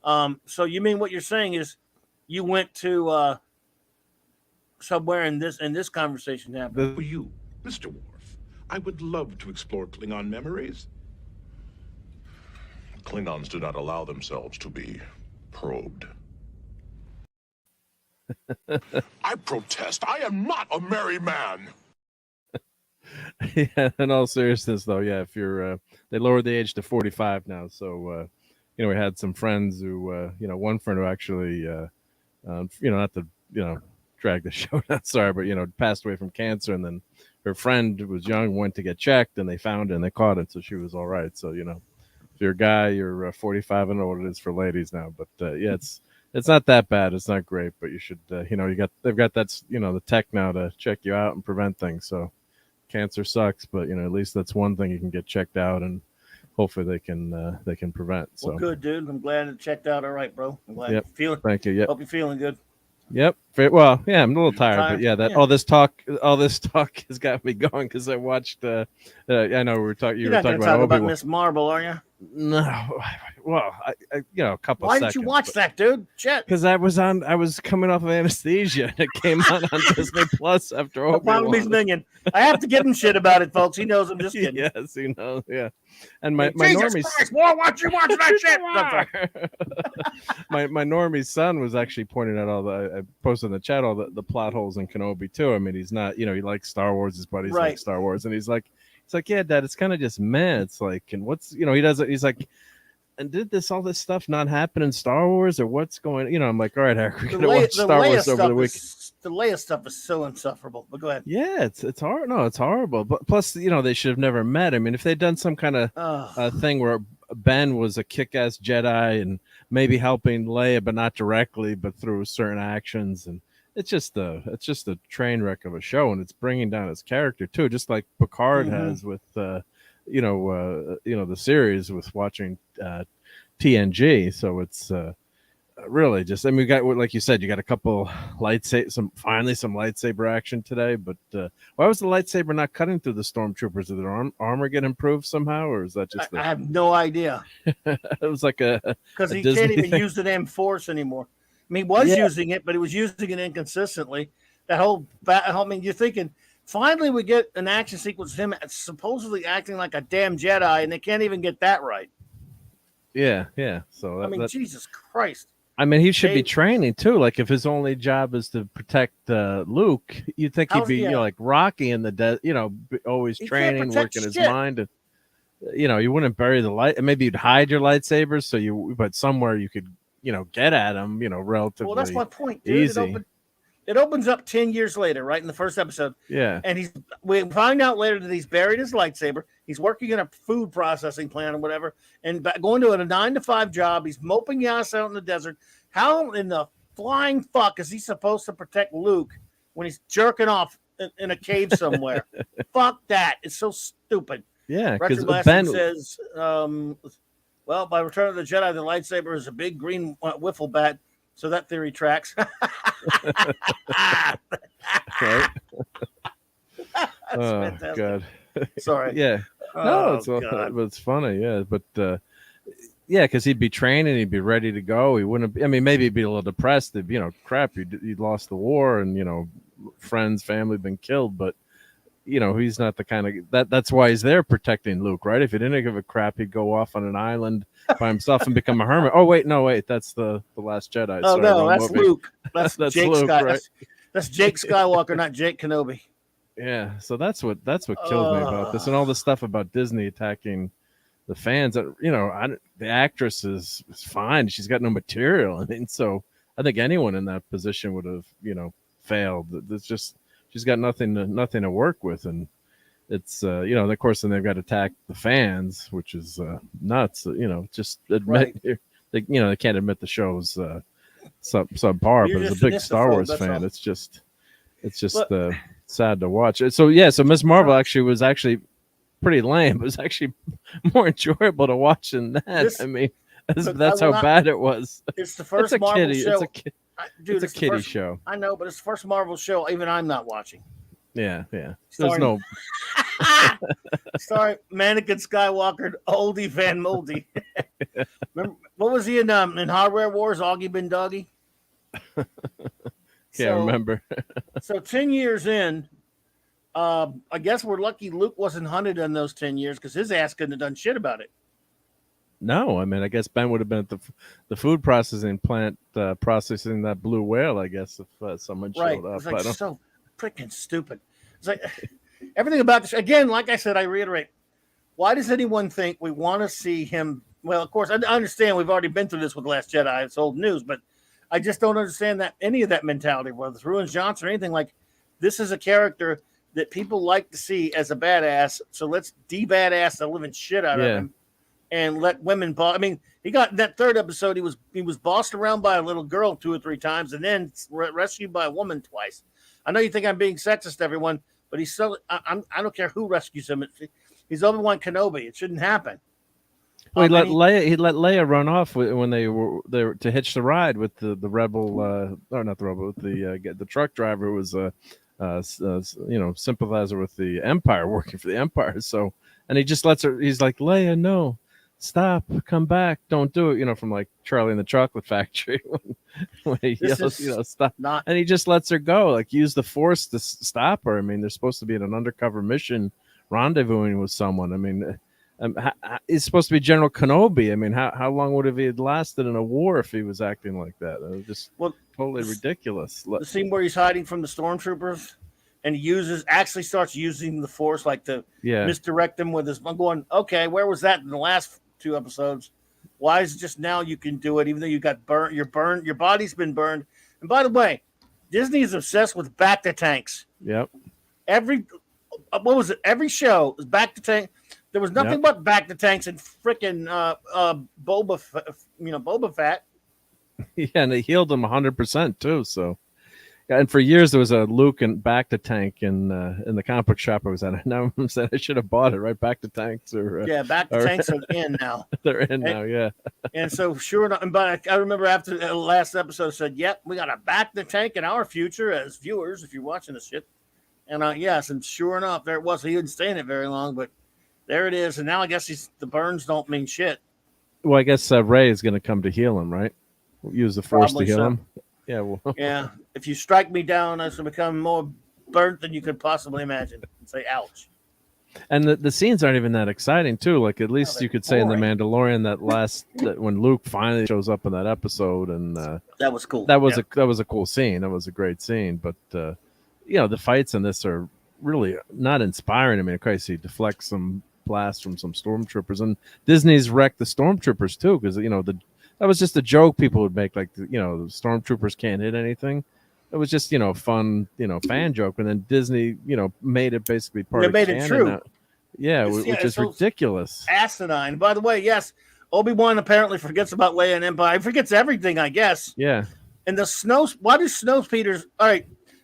So you mean what you're saying is you went to somewhere in this conversation happened. For you, Mr. Worf, I would love to explore Klingon memories. Klingons do not allow themselves to be probed. I protest. I am not a merry man. Yeah, in all seriousness, though, yeah, if you're, they lowered the age to 45 now. So, we had some friends who, one friend who actually, not to, drag the show down, sorry, but, passed away from cancer. And then her friend who was young went to get checked and they found it and they caught it. So she was all right. So, if you're a guy, you're 45. I don't know what it is for ladies now, but yeah, it's not that bad. It's not great, but you should, they've got that, the tech now to check you out and prevent things. So cancer sucks, but at least that's one thing you can get checked out and hopefully they can prevent. So well, good, dude. I'm glad it checked out all right, bro. I'm glad you're feeling. Thank you. Yep. Hope you're feeling good. Yep. Well, yeah, I'm a little tired, but yeah, all this talk has got me going because I watched. I know we were talking. You were talking about Miss Marvel, are you? No. Well, I a couple. Why did you watch that, dude? Shit. Because I was coming off of anesthesia and it came on Disney Plus after Obi-Wan. Probably he's minging. I have to give him shit about it, folks. He knows I'm just kidding. Yes, he knows. Yeah. And my Jesus normies. Christ, boy, what you watching that shit? my normie's son was actually pointing out I posted in the chat all the plot holes in Kenobi too. I mean, he's not, he likes Star Wars. His buddies like Star Wars, and he's like, yeah, Dad, it's kind of just meh. It's like, and what's, he does it. He's like, and did all this stuff not happen in Star Wars or what's going? I'm like, all right, Eric, we're gonna watch Star Wars over the week. The Leia stuff is so insufferable. But go ahead. Yeah, it's hard. No, it's horrible. But plus, they should have never met. I mean, if they'd done some kind of thing where Ben was a kick-ass Jedi and maybe helping Leia, but not directly, but through certain actions, and it's just a train wreck of a show, and it's bringing down his character too, just like Picard has with the series with watching TNG. So it's really just, I mean, we got, like you said, you got a couple some lightsaber action today, but why was the lightsaber not cutting through the stormtroopers? Did their armor get improved somehow, or is that just I have no idea. It was like because he can't even use the damn force anymore. I mean, he was using it, but he was using it inconsistently. I mean, you're thinking, finally we get an action sequence of him supposedly acting like a damn Jedi, and they can't even get that right. Yeah. So Jesus Christ. I mean, he should be training too. Like, if his only job is to protect Luke, you'd think he'd be, like Rocky in the always training, working his mind, and you wouldn't bury the light. Maybe you'd hide your lightsabers but somewhere you could, get at him, relatively. Well, that's my point, dude. Easy. It opens up 10 years later, right in the first episode. Yeah. And we find out later that he's buried his lightsaber. He's working in a food processing plant or whatever, and going to a 9-to-5 job. He's moping the ass out in the desert. How in the flying fuck is he supposed to protect Luke when he's jerking off in a cave somewhere? Fuck that. It's so stupid. Yeah. Because Ben says, well, by Return of the Jedi, the lightsaber is a big green wiffle bat. So that theory tracks. Right. Fantastic. God. Sorry. Yeah. No, it's funny. Yeah, but Yeah, because he'd be training, he'd be ready to go. He wouldn't. I mean, maybe he'd be a little depressed. If, crap, you'd lost the war, and friends, family been killed. But he's not the kind of That's why he's there protecting Luke, right? If he didn't give a crap, he'd go off on an island by himself and become a hermit. Oh wait, no, wait, that's the Last Jedi. Oh Sorry, no, that's movie. Luke. That's Jake Luke, Sky. right? That's Jake Skywalker, not Jake Kenobi. Yeah, so that's what kills me about this, and all the stuff about Disney attacking the fans. The actress is fine. She's got no material. I mean, so I think anyone in that position would have, failed. It's just she's got nothing to work with, and it's of course, then they've got to attack the fans, which is nuts. Just admit they can't admit the show's subpar, but as a big Star Wars fan, it's just sad to watch. So Miss Marvel was actually pretty lame. It was actually more enjoyable to watch than that. I mean, that's how bad it was. It's the first Marvel show. It's a kiddie show. I know, but it's the first Marvel show even I'm not watching. Yeah. There's Sorry. no. Sorry, Mannequin Skywalker, oldie Van Moldy. Remember, what was he in Hardware Wars? Augie Bin Doggy. Can't remember. So 10 years in, I guess we're lucky Luke wasn't hunted in those 10 years because his ass couldn't have done shit about it. No, I mean, I guess Ben would have been at the food processing plant processing that blue whale, I guess, if someone showed up. It's like so freaking stupid. It's like everything about this. Again, like I said, I reiterate, why does anyone think we want to see him? Well, of course, I understand we've already been through this with The Last Jedi. It's old news, but I just don't understand that any of that mentality, whether it's Ruins Johnson or anything. Like, this is a character that people like to see as a badass. So let's de-badass the living shit out of him and let women boss. I mean, he got in that third episode. He was bossed around by a little girl 2 or 3 times, and then rescued by a woman twice. I know you think I'm being sexist, everyone, but he's so. I don't care who rescues him. He's Obi-Wan Kenobi. It shouldn't happen. Well, he let Leia run off when they were to hitch the ride with the rebel, or not the rebel, with the truck driver who was sympathizer with the Empire, working for the Empire. So, and he just lets her. He's like, Leia, no, stop, come back, don't do it. From like Charlie in the Chocolate Factory when he yells, stop, and he just lets her go. Like, use the Force to stop her. I mean, they're supposed to be in an undercover mission, rendezvousing with someone. I mean. He's supposed to be General Kenobi. I mean, how long would have he lasted in a war if he was acting like that? It was just totally ridiculous. The scene where he's hiding from the stormtroopers and he actually starts using the Force like to misdirect them with his. I'm going, okay, where was that in the last 2 episodes? Why is it just now you can do it, even though you got burnt? You're burned. Your body's been burned. And by the way, Disney is obsessed with back to tanks. Yep. Every show is back to tank. There was nothing but back to tanks and freaking Boba Fett. Yeah, and they healed him 100% too. So, and for years there was a Luke and back to tank in the comic book shop I was at. Now I'm saying I should have bought it. Right, back to tanks back to tanks are in now. They're in now, yeah. And so sure enough, but I remember after the last episode said, "Yep, we got a back to tank in our future as viewers if you're watching this shit." And yes, and sure enough, there it was. He didn't stay in it very long, but. There it is, and now I guess the burns don't mean shit. Well, I guess Rey is going to come to heal him, right? Use the Force to heal him. Yeah, well. Yeah, if you strike me down, I shall become more burnt than you could possibly imagine. And say, ouch. And the scenes aren't even that exciting, too. Like, at least you could say in The Mandalorian that when Luke finally shows up in that episode, and that was cool. That was a cool scene. That was a great scene. But the fights in this are really not inspiring. I mean, Christ, he deflects some blast from some stormtroopers, and Disney's wrecked the stormtroopers too, because that was just a joke people would make, like the stormtroopers can't hit anything. It was just fun fan joke, and then Disney made it basically part of canon. It true now. Which is ridiculous, asinine. By the way, yes, Obi-Wan apparently forgets about Leia and Empire. He forgets everything, I guess. Yeah. And why do snow speeders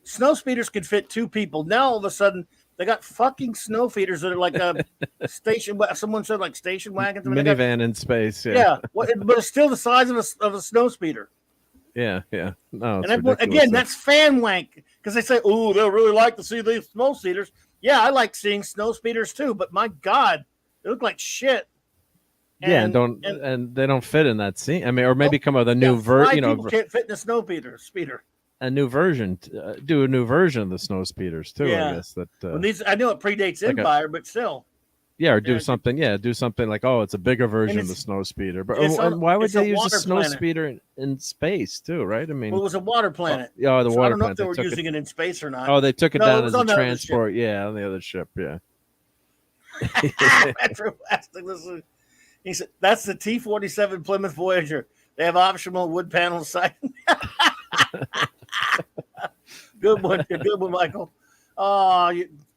snow speeders could fit 2 people. Now all of a sudden they got fucking snow feeders that are like a station. Someone said like station wagons. Minivan in space. Yeah. But it's still the size of a snow speeder. Yeah. No, and again, that's fan wank because they say, "Oh, they'll really like to see these snow speeders." Yeah, I like seeing snow speeders too, but my God, they look like shit. and they don't fit in that scene. I mean, or maybe come up with a new people can't fit in the speeder. A new version, do a new version of the snow speeders too. Yeah. I guess that. I know it predates like Empire, but still. Yeah, or do something. Yeah, do something like, oh, it's a bigger version of the snow speeder. But and why would they use a snow speeder in space too? Right? I mean, it was a water planet. The water planet. I don't know if they were using it in space or not. Oh, they took it down as a transport. Yeah, on the other ship. Yeah. He said that's the T-47 Plymouth Voyager. They have optional wood panel siding. Good one, Michael. Oh,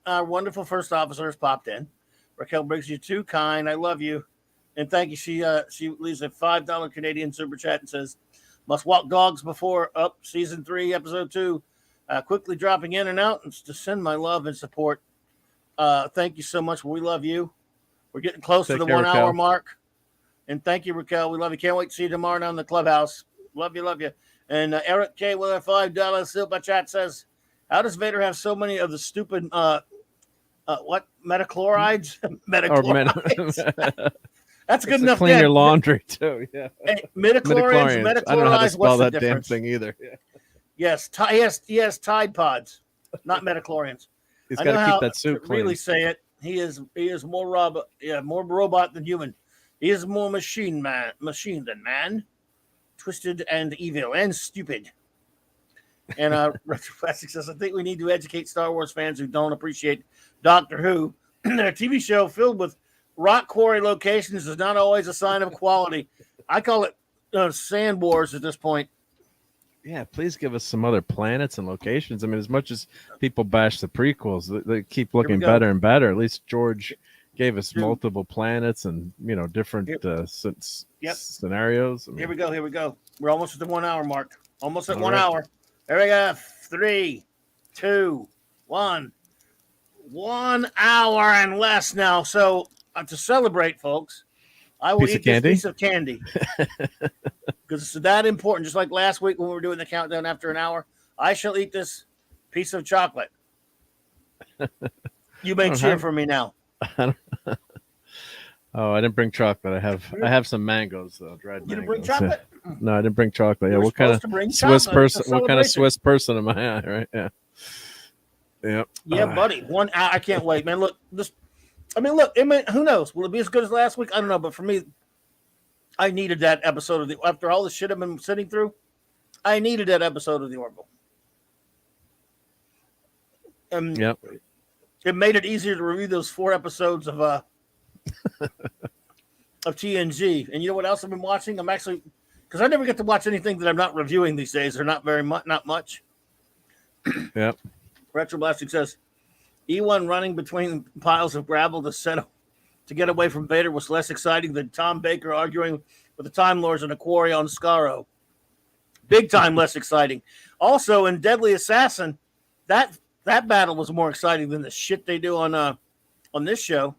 our wonderful first officer has popped in. Raquel Briggs, you're too kind. I love you, and thank you. She leaves a $5 Canadian super chat and says, "Must walk dogs before up season 3, episode 2. Quickly dropping in and out and to send my love and support. Thank you so much. We love you. We're getting close to the 1 hour mark, and thank you, Raquel. We love you. Can't wait to see you tomorrow down in the clubhouse. Love you. And Eric K with a $5 super chat says, "How does Vader have so many of the stupid metachlorides? Metachlorides. That's good enough. Clean your laundry too. Yeah. Hey, metachlorides. I don't know how to spell that damn thing either. Yeah. Yes, yes, Tide Pods, not metachlorians. He's got to keep that suit clean. Really say it. He is more robot than human. He is more machine than man. Twisted and evil and stupid." And Retroplastic says, "I think we need to educate Star Wars fans who don't appreciate Doctor Who. Their TV show filled with rock quarry locations is not always a sign of quality. I call it sand wars at this point." Yeah, please give us some other planets and locations. I mean, as much as people bash the prequels, they keep looking better and better. At least George gave us multiple planets and different scenarios. I mean, here we go. We're almost at the 1 hour mark. Almost at 1 hour. There we go. 3, 2, 1. 1 hour and less now. So to celebrate, folks, I will eat this piece of candy because it's that important. Just like last week when we were doing the countdown after an hour, I shall eat this piece of chocolate. You may cheer for me now. Oh, I didn't bring chocolate. I have some mangoes though. Dried mangoes. You didn't bring chocolate? No, I didn't bring chocolate. Yeah, what kind of Swiss person? What kind of Swiss person am I? Right? Yeah. Yep. Yeah, buddy. 1 hour. I can't wait, man. Look, who knows? Will it be as good as last week? I don't know, but for me, I needed that episode after all the shit I've been sitting through. I needed that episode of The Orville. Yep. It made it easier to review those 4 episodes of of TNG. And you know what else I've been watching? I'm actually, because I never get to watch anything that I'm not reviewing these days, or not much. Yep. Retro Blasting says, E1 running between piles of gravel to get away from Vader was less exciting than Tom Baker arguing with the Time Lords in a quarry on Skaro. Big time less exciting. Also, in Deadly Assassin, that battle was more exciting than the shit they do on this show.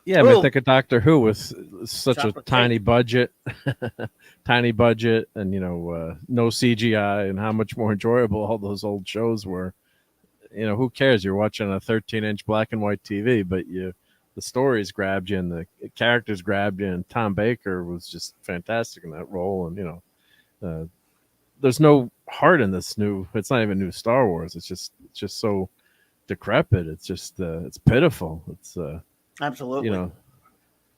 Yeah, but think of Doctor Who with such a tiny budget, and no CGI, and how much more enjoyable all those old shows were. Who cares? You're watching a 13-inch black and white TV, but the stories grabbed you and the characters grabbed you, and Tom Baker was just fantastic in that role. And there's no heart in this new. It's not even new Star Wars. It's just so decrepit. It's just it's pitiful. It's absolutely. So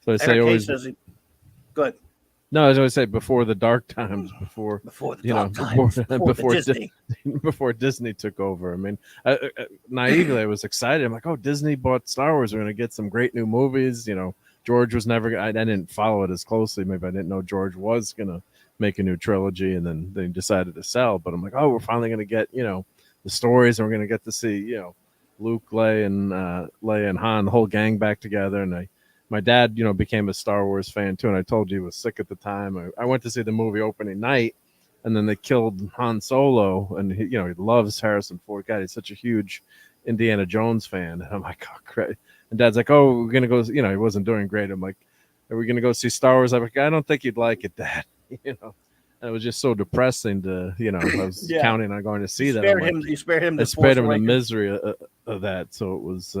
I say always. Good. No, I was always say before the dark times, before Disney. Before Disney took over. I mean, naively, I was excited. I'm like, oh, Disney bought Star Wars. We're going to get some great new movies. George was never. I didn't follow it as closely. Maybe I didn't know George was going to make a new trilogy, and then they decided to sell. But I'm like, oh, we're finally going to get the stories, and we're going to get to see Luke, Leia, and Han, the whole gang back together. And my dad, became a Star Wars fan too, and I told you he was sick at the time. I went to see the movie opening night, and then they killed Han Solo, and he loves Harrison Ford. God, he's such a huge Indiana Jones fan. And I'm like, oh, great. And Dad's like, oh, we're gonna go. He wasn't doing great. I'm like, are we gonna go see Star Wars? I'm like, I don't think you'd like it, Dad. And it was just so depressing to, I was counting on going to see that. You spared him. I spared him the misery of that. So it was.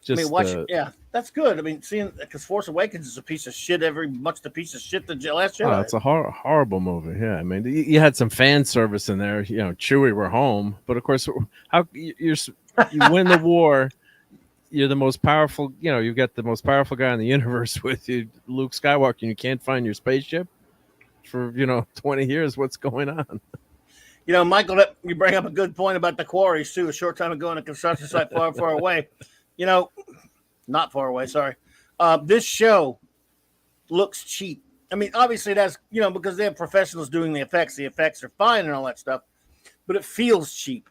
Just, I mean, watch it. Yeah, that's good. I mean, seeing because Force Awakens is a piece of shit. Much the piece of shit the Last Jedi. Oh, it's a horrible movie. Yeah, I mean, you had some fan service in there. You know, Chewie, we're home. But of course, how you win the war? You're the most powerful. You know, you got the most powerful guy in the universe with you, Luke Skywalker, and you can't find your spaceship for 20 years. What's going on? Michael, you bring up a good point about the quarries too. A short time ago in a construction site far, far away. Not far away. Sorry. This show looks cheap. I mean, obviously that's because they have professionals doing the effects. The effects are fine and all that stuff, but it feels cheap.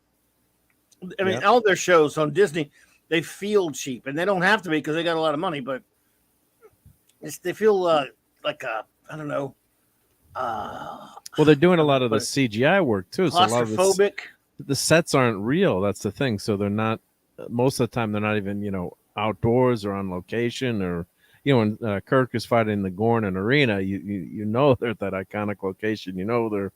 I mean, all their shows on Disney, they feel cheap, and they don't have to be because they got a lot of money. But they feel like I don't know. Well, they're doing a lot of the CGI work too. So a lot of the sets aren't real. That's the thing. So they're not. Most of the time, they're not even outdoors or on location. Or when Kirk is fighting the Gorn in Arena, you know they're at that iconic location. They're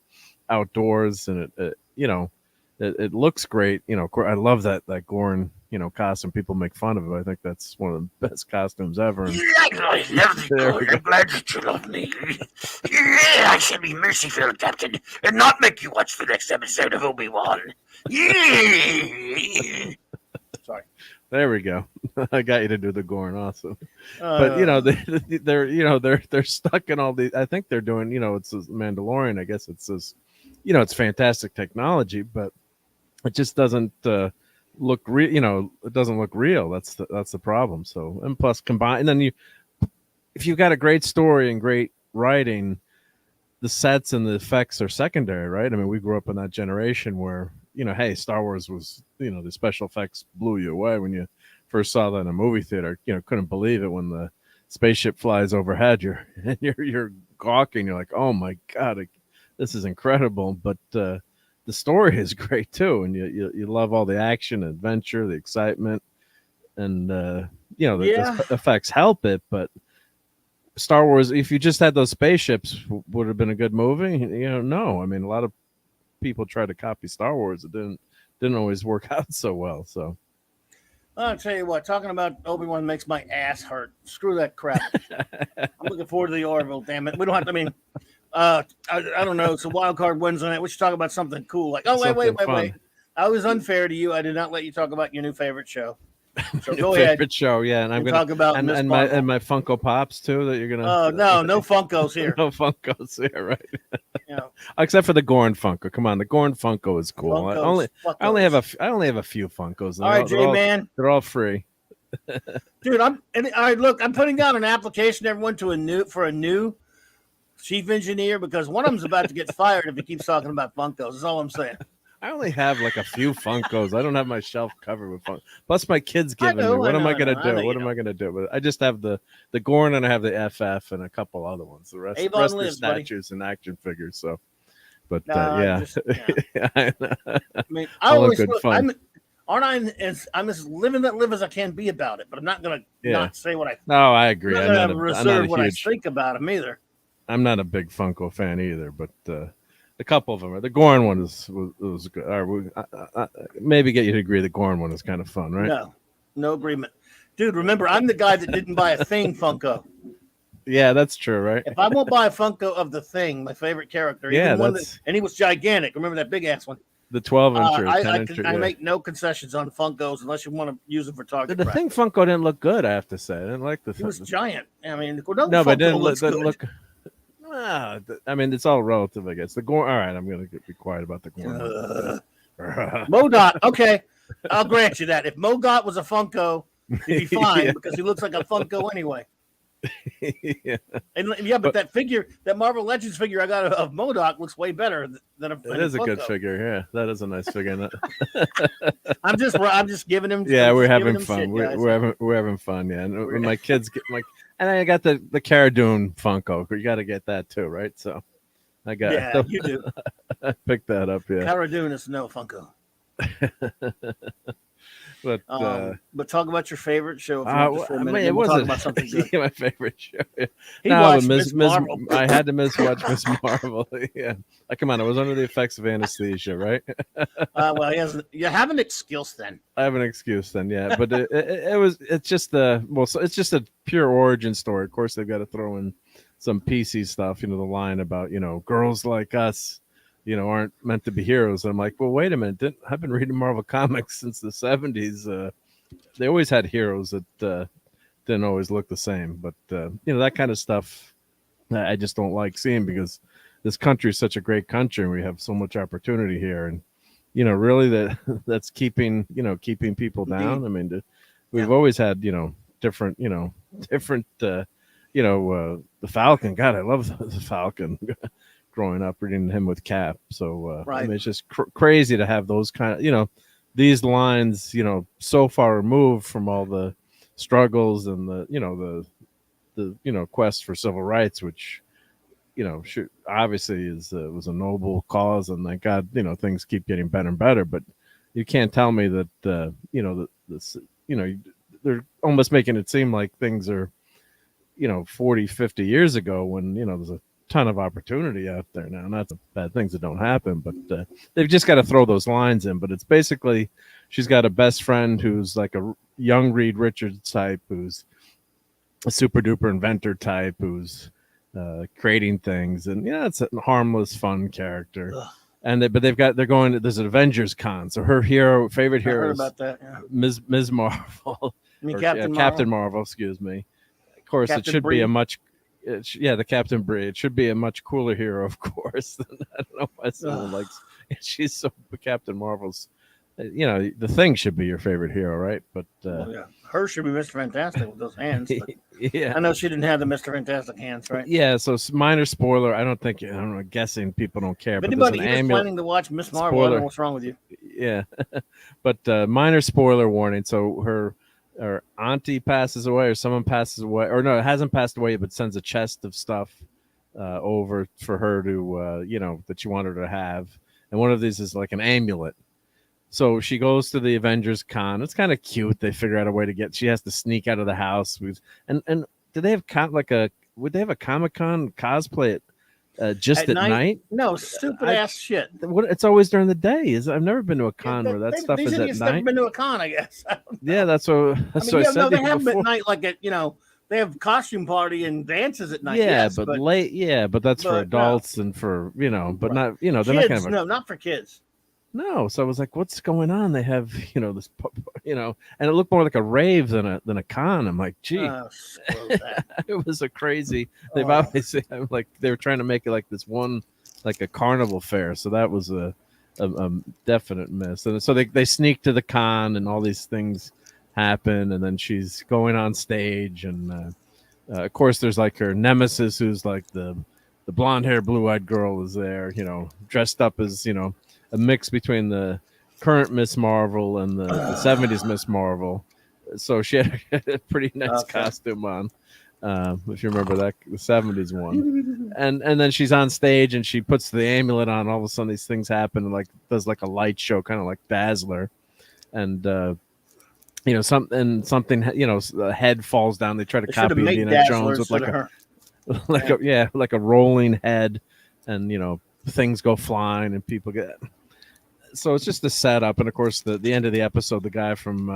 outdoors, and it looks great. I love that Gorn costume. People make fun of it. I think that's one of the best costumes ever. Yeah, I love you, Gorn. I'm glad that you love me. Yeah, I shall be merciful, Captain, and not make you watch the next episode of Obi-Wan. Yeah. Sorry. There we go. I got you to do the Gorn, awesome. But they're stuck in all these. I think they're doing. It's this Mandalorian. I guess it's this. It's fantastic technology, but it just doesn't look real. It doesn't look real. That's the problem. So, and plus combine, and then if you've got a great story and great writing, the sets and the effects are secondary, right? I mean, we grew up in that generation where hey, Star Wars was the special effects blew you away when you first saw that in a movie theater. Couldn't believe it when the spaceship flies overhead. You're gawking. You're like, oh my god, this is incredible. But the story is great too, and you love all the action, adventure, the excitement, and the effects help it. But Star Wars, if you just had those spaceships, would have been a good movie. No. I mean, a lot of people try to copy Star Wars. It didn't always work out so well. So I'll tell you what, talking about Obi-Wan makes my ass hurt. Screw that crap. I'm looking forward to the Orville, damn it. We don't have to, I don't know. It's a wild card Wednesday night. We should talk about something cool. Like, wait. I was unfair to you. I did not let you talk about your new favorite show. So go ahead. Favorite show, yeah, and I'm going to talk about and my Funko Pops too that you're gonna. Oh no Funkos here. No Funkos here, right? Except for the Gorn Funko. Come on, the Gorn Funko is cool. Funkos, I only have a few Funkos. All right, J-Man. They're all free. Dude, all right. Look, I'm putting out an application, everyone, for a new chief engineer because one of them's about to get fired if he keeps talking about Funkos. That's all I'm saying. I only have like a few Funkos. I don't have my shelf covered with Funkos. Plus, my kids giving me. What am I going to do? What am I going to do? But I just have the Gorn and I have the FF and a couple other ones. The rest are statues and action figures. So, but yeah. I mean, I always look. I'm as living that live as I can be about it, but I'm not going to not say what I. No, I agree. I'm not reserve what I think about them either. I'm not a big Funko fan either, but. A couple of them are. The Gorn one was good. Maybe get you to agree the Gorn one is kind of fun, right? No agreement. Dude, remember, I'm the guy that didn't buy a Thing Funko. Yeah, that's true, right? If I won't buy a Funko of the Thing, my favorite character, and he was gigantic. Remember that big ass one? The 12-inch or 10-inch. I make no concessions on Funkos unless you want to use them for target practice. The Thing Funko didn't look good, I have to say. I didn't like the thing. He was giant. I mean, but it didn't look. I mean, it's all relative, I guess. The Gorn. All right, I'm going to be quiet about the Gorn. MoDOT. Okay, I'll grant you that. If MoDOT was a Funko, he'd be fine because he looks like a Funko anyway. But that figure, that Marvel Legends figure I got of MoDOT looks way better than a. It is a good figure. Yeah, that is a nice figure. I'm just giving him. Yeah, we're having fun. We're having fun. Yeah, and my kids get and I got the Cara Dune Funko. You got to get that too, right? So I got. Yeah, you do. I picked that up. Yeah, Cara Dune is no Funko. But But talk about your favorite show if you want just for a minute. it Then we'll talk wasn't about something good. yeah, my favorite show. He No, but watched Miss Marvel. I had to watch Miss Marvel. Yeah, come on, I was under the effects of anesthesia, right? Well, you have an excuse then. I have an excuse then, yeah. But it's just it's just a pure origin story. Of course, they've got to throw in some PC stuff, the line about girls like us, aren't meant to be heroes. And I'm like, well, wait a minute, I've been reading Marvel comics since the '70s. They always had heroes that didn't always look the same, but that kind of stuff I just don't like seeing, because this country is such a great country and we have so much opportunity here, and really that's keeping people down. I mean, we've always had different the Falcon. God, I love the Falcon. Growing up reading him with Cap, so right. I mean, it's just crazy to have those kind of these lines so far removed from all the struggles and the quest for civil rights, which obviously was a noble cause, and thank God things keep getting better and better. But you can't tell me that they're almost making it seem like things are 40, 50 years ago, when there's a ton of opportunity out there now. Not the bad things that don't happen, but they've just got to throw those lines in. But it's basically, she's got a best friend who's like a young Reed Richards type, who's a super duper inventor type, who's creating things, and it's a harmless, fun character. Ugh. And they're going. There's an Avengers con, so her favorite hero. I heard about that. Yeah. Ms. Marvel. I mean, Captain Marvel. Excuse me. Of course, Captain it should Bree. Be a much. The Captain Brie. It should be a much cooler hero, of course. I don't know why someone likes. She's so Captain Marvel's. The Thing should be your favorite hero, right? But her should be Mr. Fantastic with those hands. Yeah, I know she didn't have the Mr. Fantastic hands, right? Yeah. So minor spoiler. I don't know. Guessing people don't care. If anybody is planning to watch Miss Marvel, I don't know what's wrong with you. Yeah, but minor spoiler warning. So her auntie passes away, or someone passes away, or no, it hasn't passed away, but sends a chest of stuff over for her to that she wanted her to have, and one of these is like an amulet. So she goes to the Avengers con. It's kind of cute. They figure out a way to she has to sneak out of the house. And do they have would they have a Comic-Con cosplay just at night? No, stupid ass shit. It's always during the day. I've never been to a con where that stuff is at night. Never been to a con, I guess. Yeah, that's what I said. No, they have them at night, like they have costume party and dances at night. Yeah, yes, but late. Yeah, but that's for adults and for but not they're kids, not kind of not for kids. No, so I was like, "What's going on?" They have, this, and it looked more like a rave than a con. I'm like, "Gee, it was a crazy." They've obviously like they were trying to make it like this one, like a carnival fair. So that was a definite miss. And so they sneak to the con, and all these things happen, and then she's going on stage, and of course there's like her nemesis, who's like the blonde hair, blue eyed girl, is there, dressed up as a mix between the current Miss Marvel and the 70s Miss Marvel. So she had a pretty nice costume on, if you remember that, the 70s one. And then she's on stage and she puts the amulet on. All of a sudden these things happen, and like does like a light show, kind of like Dazzler. And something the head falls down. They try to copy Indiana Jones with like a rolling head, and things go flying and people get. So it's just a setup, and of course, the end of the episode, the guy from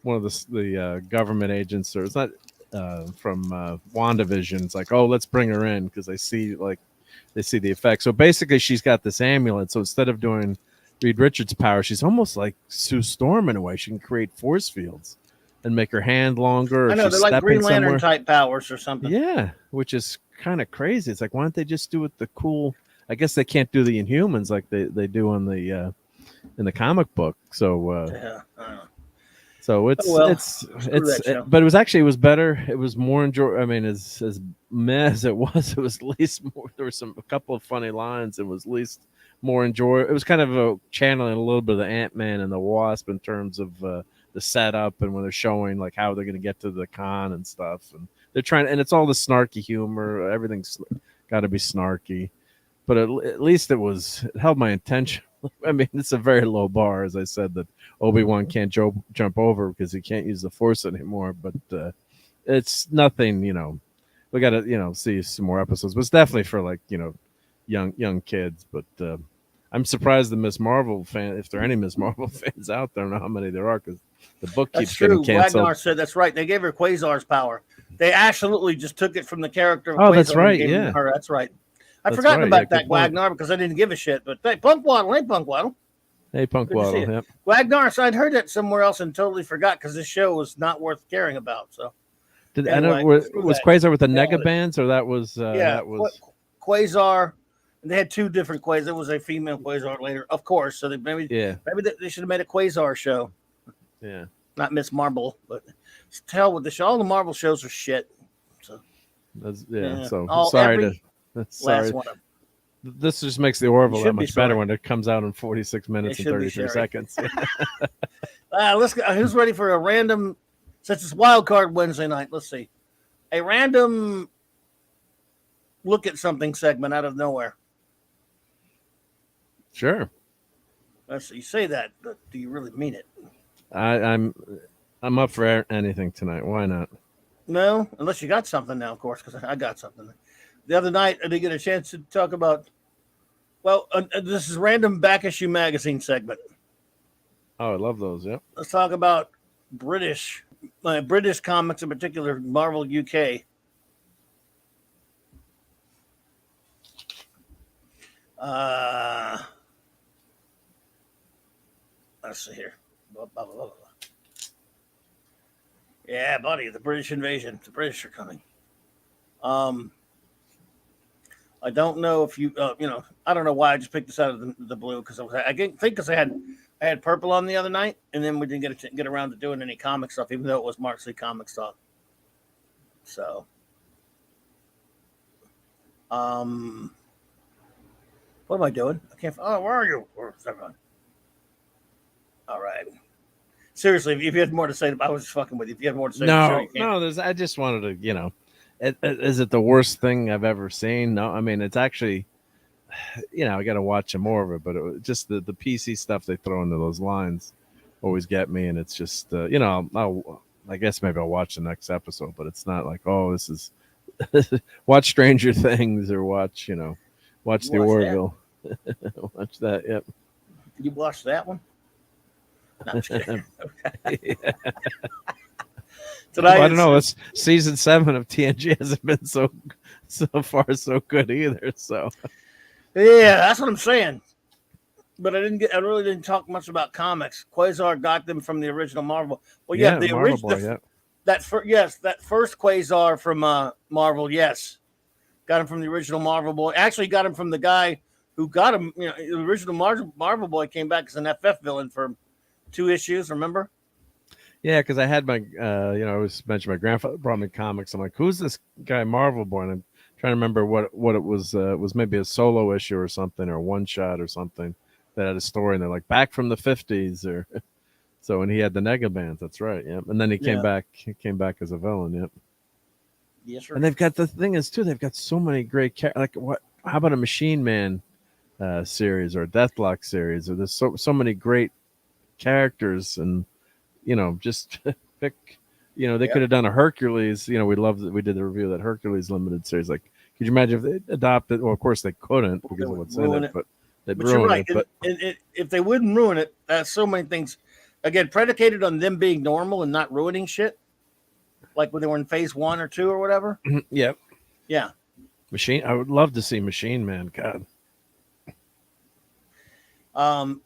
one of the government agents, or it's not from WandaVision, it's like, oh, let's bring her in, because they see the effect. So basically, she's got this amulet. So instead of doing Reed Richards' power, she's almost like Sue Storm in a way. She can create force fields and make her hand longer. I know, they're like Green Lantern type powers or something. Yeah, which is kind of crazy. It's like, why don't they just do it the cool? I guess they can't do the Inhumans like they do in the comic book. So so but it was better. It was more enjoyable. I mean, as meh as it was at least more. There were a couple of funny lines. It was at least more enjoyable. It was kind of a channeling a little bit of the Ant-Man and the Wasp in terms of the setup, and when they're showing like how they're going to get to the con and stuff, and they're trying, and it's all the snarky humor. Everything's got to be snarky. But at least it held my attention I mean, it's a very low bar, as I said, that Obi-Wan can't jump over because he can't use the Force anymore. But it's nothing, we got to, see some more episodes. But it's definitely for like, young kids. But I'm surprised the Miss Marvel fan, if there are any Miss Marvel fans out there, I don't know how many there are because the book That's keeps true. getting canceled. Wagner said that's right. They gave her Quasar's power. They absolutely just took it from the character of Oh, Quasar that's right, and gave it yeah. to her. That's right. I'd That's forgotten right, about yeah, that, good point. Wagner, because I didn't give a shit. But hey, Punk Waddle, hey, Punk Waddle. Hey, Punk Good to see Waddle, you. yep. Wagner, so I'd heard that somewhere else and totally forgot because this show was not worth caring about. So anyway, screw Was that. Quasar with the Yeah, Negabands, or that was yeah, Quasar. And they had two different Quasars. There was a female Quasar later, of course. So maybe they should have made a Quasar show. Yeah. Not Miss Marble, but tell with the show. All the Marvel shows are shit. So So every sorry. last one of them. This just makes the Orville that be much better sorry. when it comes out in 46 minutes and should be 33 Sherry. seconds. Let's go. Who's ready for a random? Since it's Wild Card Wednesday night, let's see. A random look at something segment out of nowhere. Sure. Let's see. You say that, but do you really mean it? I'm up for anything tonight. Why not? No, unless you got something now, of course, because I got something. The other night, I didn't get a chance to talk about. Well, this is random back issue magazine segment. Oh, I love those. Yep. Let's talk about British comics, in particular, Marvel UK. Let's see here. Blah, blah, blah, blah. Yeah, buddy, the British invasion. The British are coming. I don't know if you, I don't know why I just picked this out of the blue because I think because I had purple on the other night, and then we didn't get around to doing any comic stuff, even though it was Marxley comic stuff. So, what am I doing? I can't. Oh, where are you? Where's everyone? All right. Seriously, if you had more to say, I was just fucking with you. If you had more to say, no. I just wanted to, is it the worst thing I've ever seen? No, I mean it's actually, I got to watch some more of it, but just the PC stuff they throw into those lines always get me, and it's just, I guess maybe I'll watch the next episode, but it's not like, oh, this is watch Stranger Things or watch watch the Orville. Watch that. Yep. Did you watch that one? No, I'm just kidding. Okay. I don't know. It's season 7 of TNG hasn't been so far so good either. So yeah, that's what I'm saying. But I really didn't talk much about comics. Quasar got them from the original Marvel. Well, yeah, the original. That first Quasar from Marvel. Yes, got him from the original Marvel boy. Actually, got him from the guy who got him. The original Marvel boy came back as an FF villain for 2 issues. Remember? Yeah, because I had my, I always mention my grandfather brought me comics. I'm like, who's this guy Marvel boy? And I'm trying to remember what it was. It was maybe a solo issue or something, or a one shot or something that had a story. And they're like, back from the 50s, or so. And he had the Negabands. That's right. Yep. And then he came back. He came back as a villain. Yep. Yes, sir. And they've got, the thing is too, they've got so many great like what? How about a Machine Man series or a Deathlock series? Or there's so many great characters, and just pick. They could have done a Hercules. We did the review of that Hercules limited series. Like, could you imagine if they adopted? Well, of course they couldn't because of what's in it, but they'd ruin you're right. it. But if they wouldn't ruin it, that's so many things. Again, predicated on them being normal and not ruining shit, like when they were in phase 1 or 2 or whatever. Yep. Yeah. I would love to see Machine Man. God.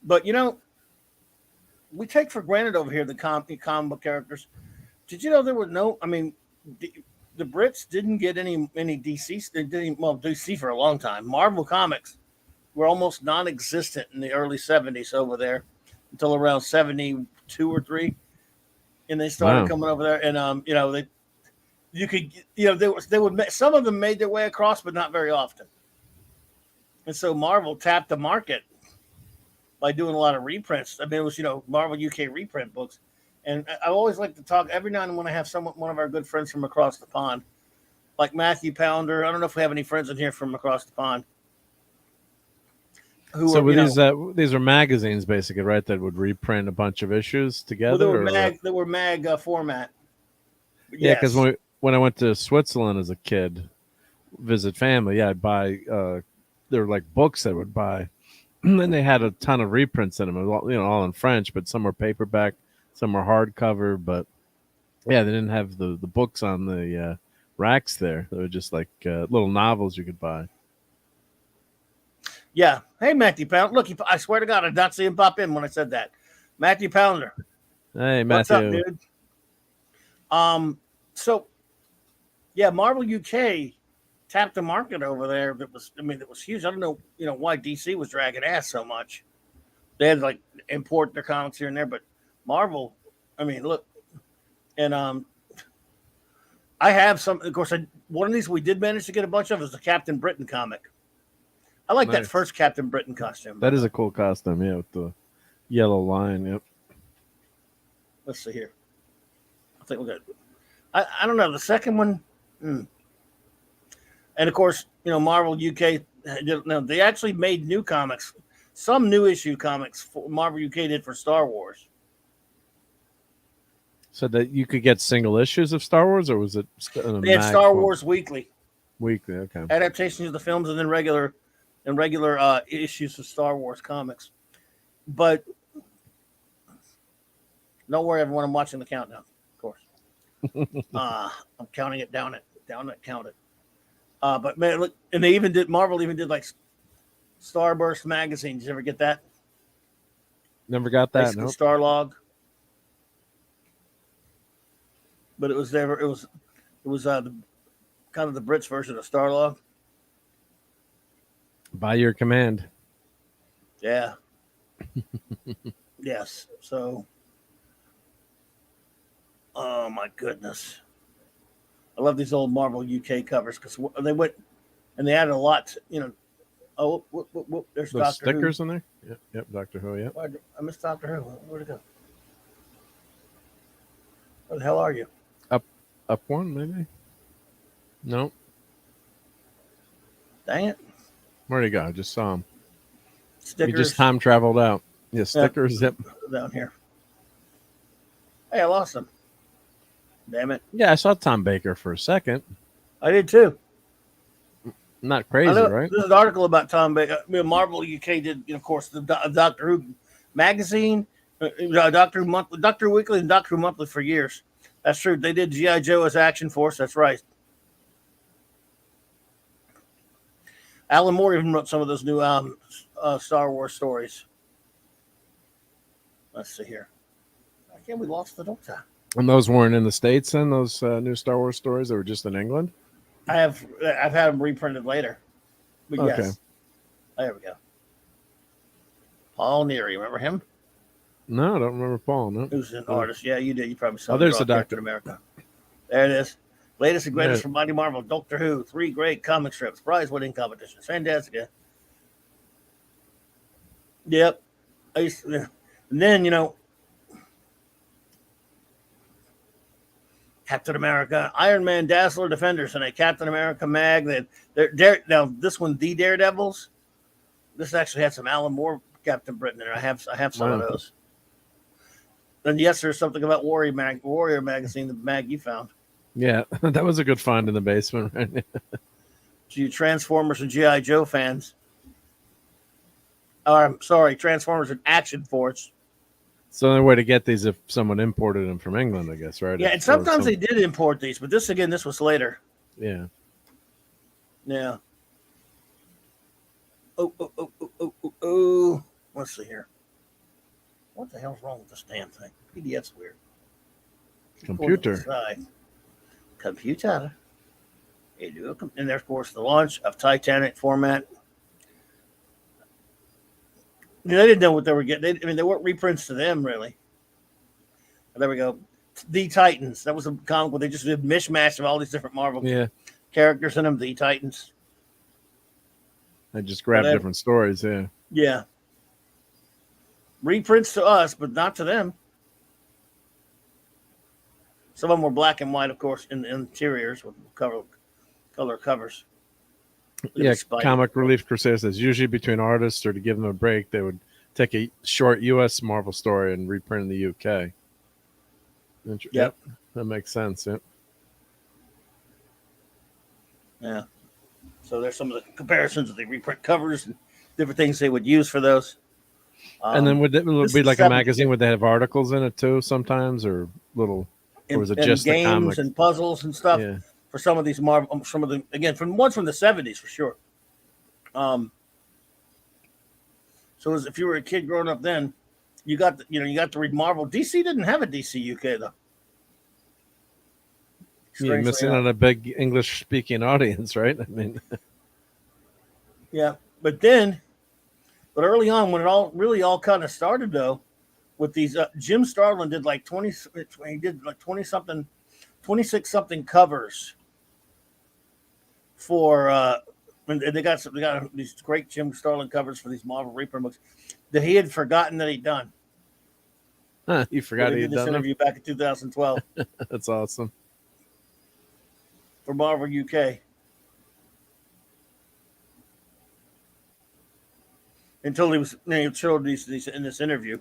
But we take for granted over here the comic book characters. Did you know there were no? I mean, the Brits didn't get any DC. They didn't DC for a long time. Marvel comics were almost non-existent in the early 70s over there until around 72 or 3, and they started coming over there. And some of them made their way across, but not very often. And so Marvel tapped the market by doing a lot of reprints. I mean, it was, Marvel UK reprint books. And I always like to talk every now and then when I have one of our good friends from across the pond, like Matthew Pounder. I don't know if we have any friends in here from across the pond. who So were, were these are magazines basically, right? That would reprint a bunch of issues well, together. they were mag format. But Yeah, because yes, when I went to Switzerland as a kid, visit family, yeah, I'd buy. There were like books I would buy, and then they had a ton of reprints in them. It was all, all in French, but some were paperback, some were hardcover. But yeah, they didn't have the books on the racks there. They were just like little novels you could buy. yeah. Hey, Matthew Pound. Look, I swear to God, I did not see him pop in when I said that. Matthew Pounder, Hey, what's up, Matthew. dude? So yeah, Marvel UK tapped the market over there. That was huge. I don't know, why DC was dragging ass so much. They had to, like, import their comics here and there, but Marvel, look, and I have some. Of course, one of these we did manage to get a bunch of is the Captain Britain comic. I like that Nice. first Captain Britain costume. That is a cool costume, yeah, with the yellow line. Yep. Let's see here. I think we got. I don't know the second one, and of course, Marvel UK. They actually made new comics, some new issue comics. Marvel UK did for Star Wars. So that you could get single issues of Star Wars, or was it in a They had mag Star form? Wars Weekly Weekly? Okay. adaptations of the films, and then regular issues of Star Wars comics. But don't worry, everyone. I'm watching the countdown. Of course, I'm counting it down. Count it. But man, look, and Marvel even did like Starburst magazine. Did you ever get that? Never got that. Basically, No. Starlog. But it was there. It was kind of the Brits version of Starlog. By your command. Yeah. Yes. So, oh my goodness, I love these old Marvel UK covers because they went and they added a lot. Oh, whoop, there's Those Doctor stickers Who. in there. Yep. Doctor Who. Yep. I missed Doctor Who. Where'd it go? Where the hell are you? Up one, maybe. No. Dang it! Where'd he go? I just saw him. Stickers. He just time traveled out. Yeah, stickers. Yep. Down here. Hey, I lost them. Damn it! Yeah, I saw Tom Baker for a second. I did too. Not crazy, right? There's an article about Tom Baker. Marvel UK did, of course, the Doctor Who magazine, Doctor Who Monthly, Doctor Who Weekly, and Doctor Who Monthly for years. That's true. They did G.I. Joe as Action Force. That's right. Alan Moore even wrote some of those new Star Wars stories. Let's see here. Again, we lost the doctor. And those weren't in the States then, those new Star Wars stories? They were just in England? I've had them reprinted later. But Okay. yes. There we go. Paul Neary, remember him? No, I don't remember Paul. No. Who's an artist? Yeah, you did. You probably saw. Oh, there's the the Captain Doctor. America. There it is. Latest and greatest Yeah. from Mighty Marvel, Doctor Who, 3 great comic strips, prize-winning competitions, fantastic. Yep. And then Captain America, Iron Man, Dazzler, Defenders, and a Captain America mag. Now this one, the Daredevils. This actually had some Alan Moore Captain Britain in there. I have some of Wow. those. And yes, there's something about Warrior magazine, the mag you found. Yeah, that was a good find in the basement, right? To you Transformers and G.I. Joe fans. I'm sorry, Transformers and Action Force. It's the only way to get these if someone imported them from England, I guess, right? Yeah, and sometimes they did import these, but this was later. Yeah. Yeah. Oh. Let's see here. What the hell's wrong with this damn thing? PDF's weird. Computer. Computer. And there's, of course, the launch of Titanic format. They didn't know what they were getting. They weren't reprints to them, really. There we go. The Titans. That was a comic where they just did mishmash of all these different Marvel characters in them. The Titans. They just grabbed different stories, yeah. Yeah. Reprints to us, but not to them. Some of them were black and white, of course, in the interiors with color covers. Yeah, Spidey. Comic Relief Crusade says usually between artists or to give them a break, they would take a short U.S. Marvel story and reprint in the U.K. Yep, that makes sense. Yep. Yeah. So there's some of the comparisons of the reprint covers and different things they would use for those. And then would it this be is like a 70s. magazine? Would they have articles in it too sometimes, or little, or was it and just the games comics? and puzzles and stuff Yeah. for some of these Marvel, some of the again from ones from the 70s for sure. So if you were a kid growing up then, you got to read Marvel. DC didn't have a DC UK though. You're missing on a big English speaking audience, right? I mean, yeah, but early on when it all kind of started though, with these Jim Starlin did like 20 something, 26 something covers for and they got these great Jim Starlin covers for these Marvel reprint books that he had forgotten that he'd done. You forgot he'd done this interview back in 2012. That's awesome. For Marvel UK. Until he was showed these in this interview.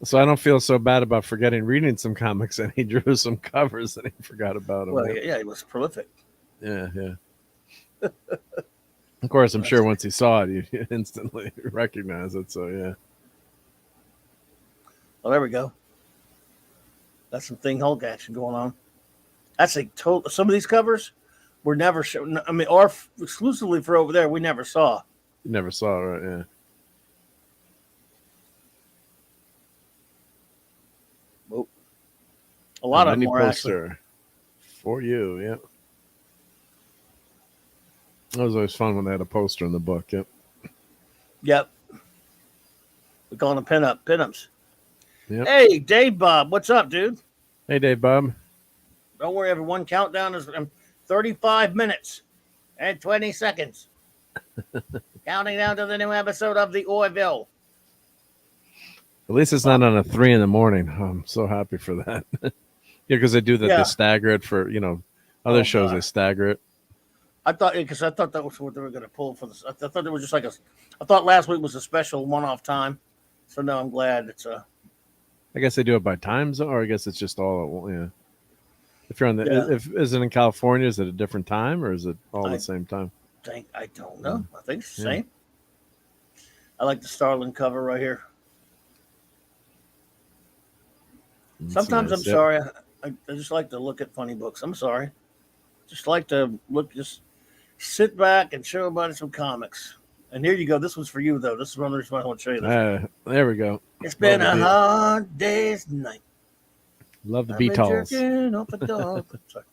So I don't feel so bad about forgetting reading some comics, and he drew some covers and he forgot about them. Well, yeah, he was prolific. Yeah. Of course, I'm sure once he saw it, you instantly recognize it. So yeah. Well, there we go. That's some Thing Hulk action going on. That's a total. Some of these covers were never shown. I mean, or exclusively for over there, we never saw. You never saw it, right? Yeah. Well, a lot of them were poster actually for you. Yeah. That was always fun when they had a poster in the book. Yep. Yep. We call them pinups. Yep. Hey, Dave Bob, what's up, dude? Hey, Dave Bob. Don't worry, everyone. Countdown is 35 minutes and 20 seconds. Counting down to the new episode of the Orville. At least it's not on a 3 a.m. I'm so happy for that. Yeah, because they do that. Yeah. They stagger it for other shows. God. They stagger it. I thought that was what they were going to pull for this. I thought they were just like I thought last week was a special one-off time. So no, I'm glad it's a. I guess they do it by times, or I guess it's just all. Yeah. If you're on is it in California? Is it a different time, or is it all the same time? I don't know. I think it's the same. I like the Starlin cover right here. That's Sometimes nice. I'm sorry. I just like to look at funny books. I'm sorry. Just like to just sit back and show everybody some comics. And here you go. This one's for you, though. This is one of the reasons why I want to show you this. There we go. It's been a hard day's night. Love the Beatles. Sorry.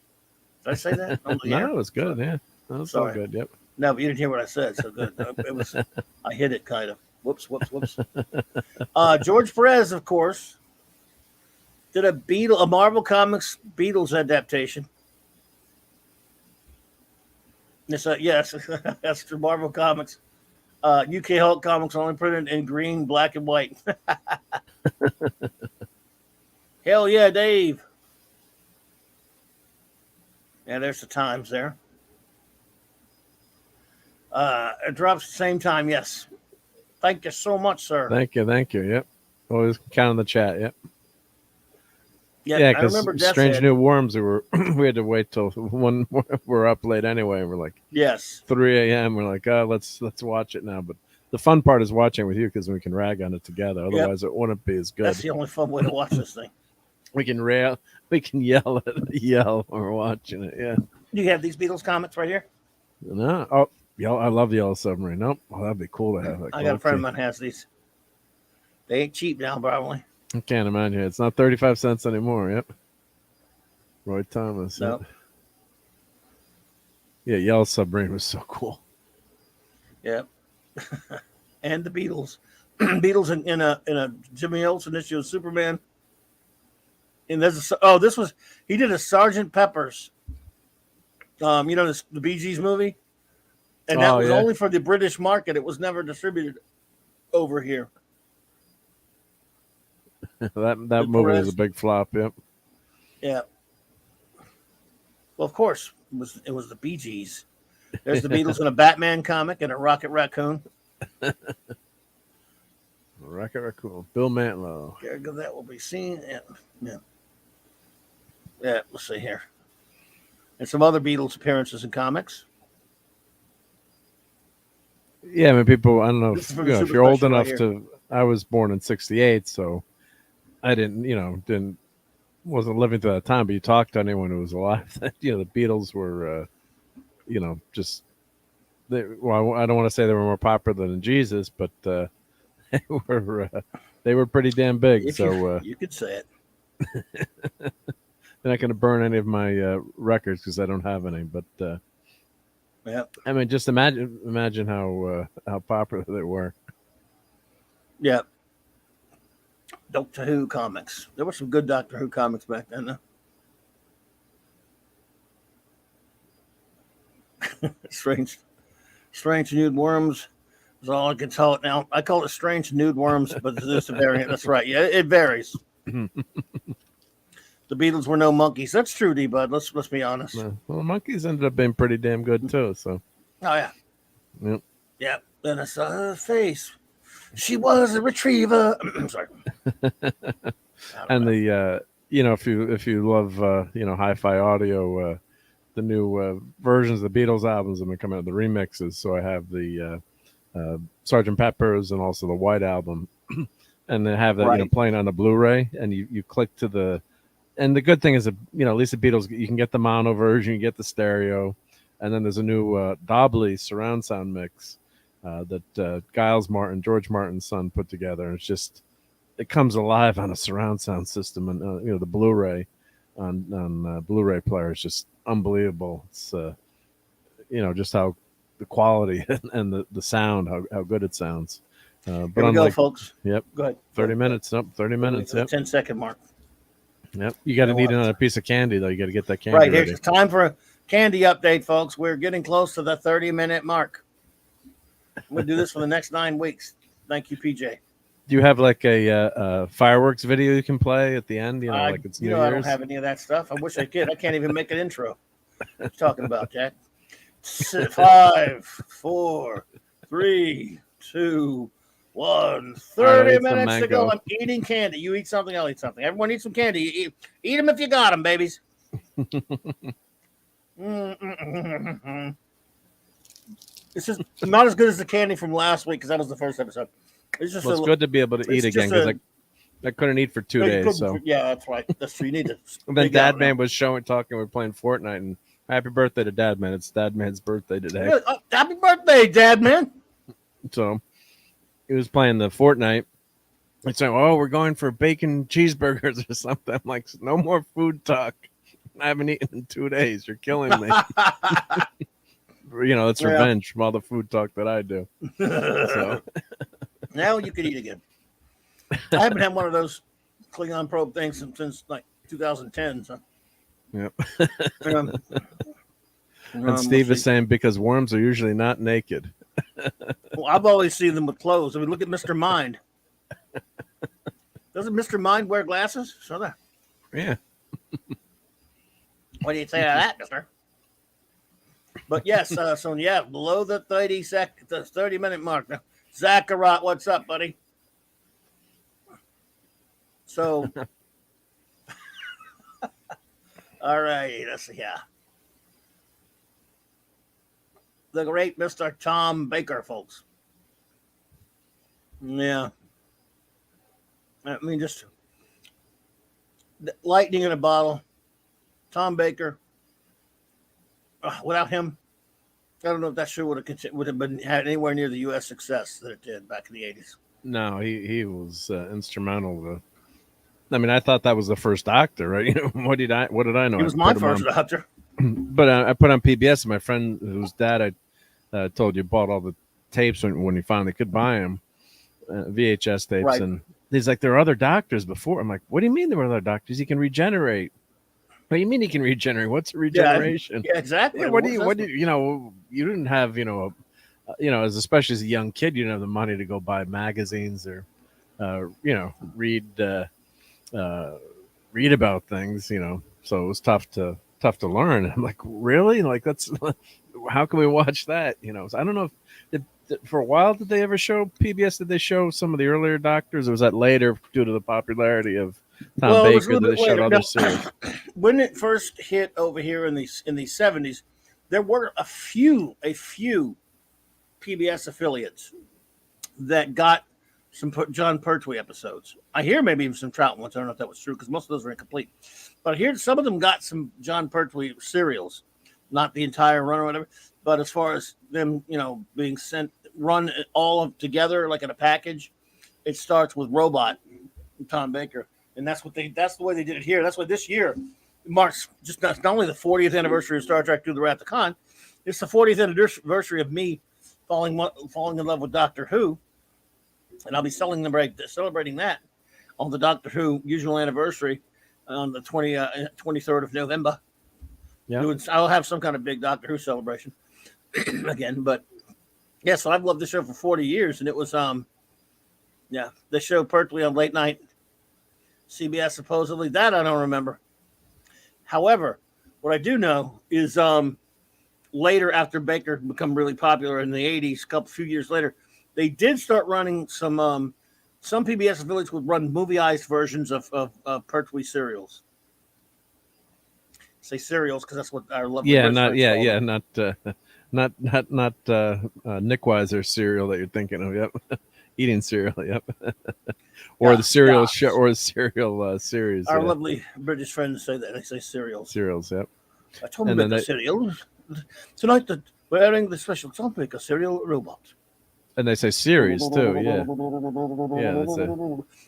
Did I say that? No, it was good. Yeah, that was so good. Yep. No, but you didn't hear what I said. So good. It was. I hit it kind of. Whoops. George Perez, of course, did a Marvel Comics Beatles adaptation. Yes, that's the Marvel Comics. UK Hulk comics only printed in green, black, and white. Hell yeah, Dave. Yeah, there's the times there. It drops the same time, yes. Thank you so much, sir. Thank you. Yep. Always count on the chat. Yep. Yeah, because Strange New Worms, we had to wait till one. We're up late anyway. We're like, 3 a.m. We're like, oh, let's watch it now. But the fun part is watching with you because we can rag on it together. Otherwise, it wouldn't be as good. That's the only fun way to watch this thing. We can yell when we're watching it. Yeah. Do you have these Beatles comics right here? No. Oh, I love the Yellow Submarine. Nope. Oh, that'd be cool to have. I got a friend of mine has these. They ain't cheap now, probably. I can't imagine. It's not 35 cents anymore. Yep. Roy Thomas. Nope. Yeah, Yellow Submarine was so cool. Yep. And the Beatles. Beatles in a Jimmy Olsen issue of Superman. And he did a Sergeant Pepper's. The Bee Gees movie. And that was only for the British market. It was never distributed over here. that movie was a big flop. Yep. Yeah. Well, of course, It was the Bee Gees. There's the Beatles in a Batman comic and a Rocket Raccoon. Rocket Raccoon, Bill Mantlo. That will be seen. Yeah. Let's see here. And some other Beatles appearances in comics. Yeah, I mean, people. I don't know This is if, from you the know, if Super you're old Special right enough here. to. I was born in '68, so I wasn't living through that time. But you talk to anyone who was alive, that the Beatles were, just. Well, I don't want to say they were more popular than Jesus, but they were pretty damn big. If So you could say it. they're not going to burn any of my records because I don't have any. But Yeah. I mean, just imagine how popular they were. Yeah. Doctor Who comics. There were some good Doctor Who comics back then, though. Strange nude worms is all I can call it now. I call it strange nude worms, but this is a variant. That's right. Yeah, it varies. The Beatles were no monkeys. That's true, D-Bud. Let's be honest. Well, monkeys ended up being pretty damn good too. So. Oh yeah. Yep. Yeah. Then I saw her face. She was a retriever. I'm sorry. And if you love hi-fi audio, the new versions of the Beatles albums have been coming out, the remixes. So I have the Sgt. Pepper's and also the White Album, and they have that Right. playing on the Blu-ray, and you click to the. And the good thing is that at least the Beatles, you can get the mono version, you get the stereo, and then there's a new Dobley surround sound mix that George Martin's son, put together, and it comes alive on a surround sound system, and the Blu-ray on Blu-ray player is just unbelievable. It's just how the quality and the sound, how good it sounds. But Here we go, folks. Yep. Go ahead. 30 minutes. Nope, 30 minutes. Yep. 10-second mark. Yep. You got to need another piece of candy though. You got to get that candy Right, ready. here's time for a candy update, folks. We're getting close to the 30-minute mark. We'll do this for the next 9 weeks. Thank you, PJ. Do you have like a fireworks video you can play at the end? Like it's New Year's? I don't have any of that stuff. I wish I could. I can't even make an intro. What are you talking about, Jack? 5, 4, 3, 2, 1. 30 minutes to go. I'm eating candy. You eat something, I'll eat something. Everyone eat some candy. You eat them if you got them, babies. This is not as good as the candy from last week because that was the first episode. It's good to be able to eat again because I couldn't eat for 2 days. So yeah, that's right. That's true. You need to. And then Dad Man was talking. We're playing Fortnite, and happy birthday to Dad Man. It's Dad Man's birthday today. Happy birthday, Dad Man. So he was playing the Fortnite. It's like, we're going for bacon cheeseburgers or something. I'm like, no more food talk. I haven't eaten in 2 days. You're killing me. It's revenge from all the food talk that I do. So now you can eat again. I haven't had one of those Klingon probe things since like 2010. So. Yep. And Steve is saying because worms are usually not naked. Well, I've always seen them with clothes. I mean, look at Mr. Mind. Doesn't Mr. Mind wear glasses? So that. Yeah. What do you say to that, mister? But yes, below the 30-minute mark. Now, Zacharot, what's up, buddy? So, all right, let's see. Yeah, the great Mr. Tom Baker, folks. Yeah, I mean, just lightning in a bottle. Tom Baker. Without him, I don't know if that show would have been had anywhere near the U.S. success that it did back in the 80s. No, he was instrumental. I thought that was the first Doctor, right? What did I know? He was my first Doctor. But I put on PBS, and my friend whose dad I told you bought all the tapes when he finally could buy them, VHS tapes, right. And he's like, there are other Doctors before. I'm like, what do you mean there were other Doctors? He can regenerate. What do you mean he can regenerate? What's regeneration? Yeah, exactly. Yeah, what do you you didn't have, especially as a young kid, you didn't have the money to go buy magazines or, read about things, so it was tough to tough to learn. I'm like, really? Like, that's how can we watch that? So I don't know if for a while did they ever show PBS? Did they show some of the earlier Doctors, or was that later due to the popularity of Tom Well, it was a Baker little that they bit showed later. other Now, series? when it first hit over here in the 70s, there were a few PBS affiliates that got some John Pertwee episodes. I hear maybe even some Trout ones. I don't know if that was true because most of those were incomplete. But here, some of them got some John Pertwee serials, not the entire run or whatever. But as far as them, being run all together like in a package, it starts with Robot, Tom Baker, and that's the way they did it here. That's why this year marks just not only the 40th anniversary of Star Trek Through the Wrath of Khan, it's the 40th anniversary of me falling in love with Doctor Who, and I'll be celebrating that on the Doctor Who usual anniversary on the 23rd of November. Yeah, I'll have some kind of big Doctor Who celebration again. But yeah, so I've loved the show for 40 years, and it was they showed Pertwee on late night CBS supposedly. That I don't remember. However, what I do know is later, after Baker became really popular in the 80s, few years later, they did start running some PBS affiliates would run movieized versions of Pertwee serials. Say serials because that's what our lovely not Nick Weiser cereal that you're thinking of. Yep, eating cereal. Yep, or the cereal show or the cereal series. Our lovely British friends say that they say cereals. Cereals. Yep. I told them about the cereals tonight. That wearing the special topic, a cereal robot. And they say series too,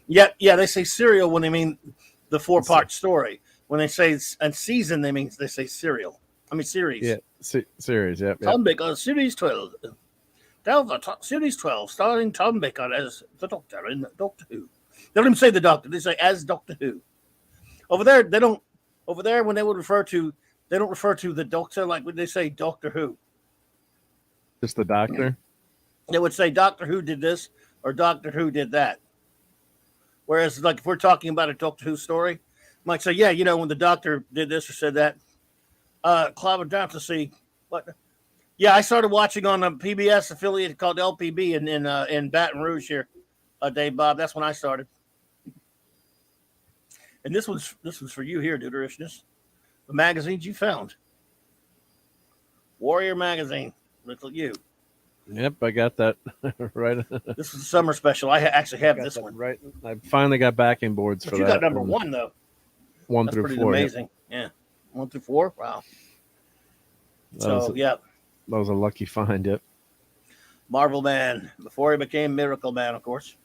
yeah. They say serial when they mean the 4-part story. When they say season, they say serial. I mean series. Yeah, series. Yep. Tom Baker, series 12. Series 12, starring Tom Baker as the Doctor in Doctor Who. They don't even say the Doctor; they say as Doctor Who. Over there, they don't. Over there, when they would refer to, they don't refer to the Doctor like when they say Doctor Who. Just the Doctor. They would say Doctor Who did this or Doctor Who did that. Whereas, like, if we're talking about a Doctor Who story, I might say, yeah, when the Doctor did this or said that. Clobberin down to see what. Yeah, I started watching on a PBS affiliate called LPB in Baton Rouge here, Dave Bob. That's when I started. And this was for you here, Deuterishness. The magazines you found. Warrior Magazine. Look at you. Yep, I got that right. This is a summer special. I actually have this one. Right. I finally got backing boards for that. You got number 1 though. 1 through 4. Amazing. Yeah. 1 through 4. Wow. That was a lucky find. Yep. Marvel Man before he became Miracle Man, of course.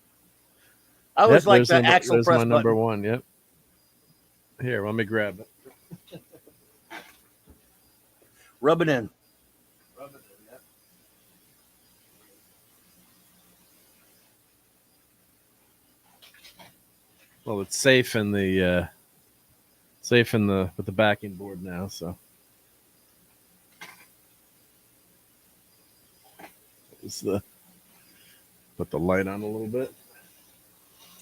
I always like the Axel press button. Number 1. Yep. Here, let me grab it. Rub it in. Well, it's safe in the with the backing board now. So put the light on a little bit.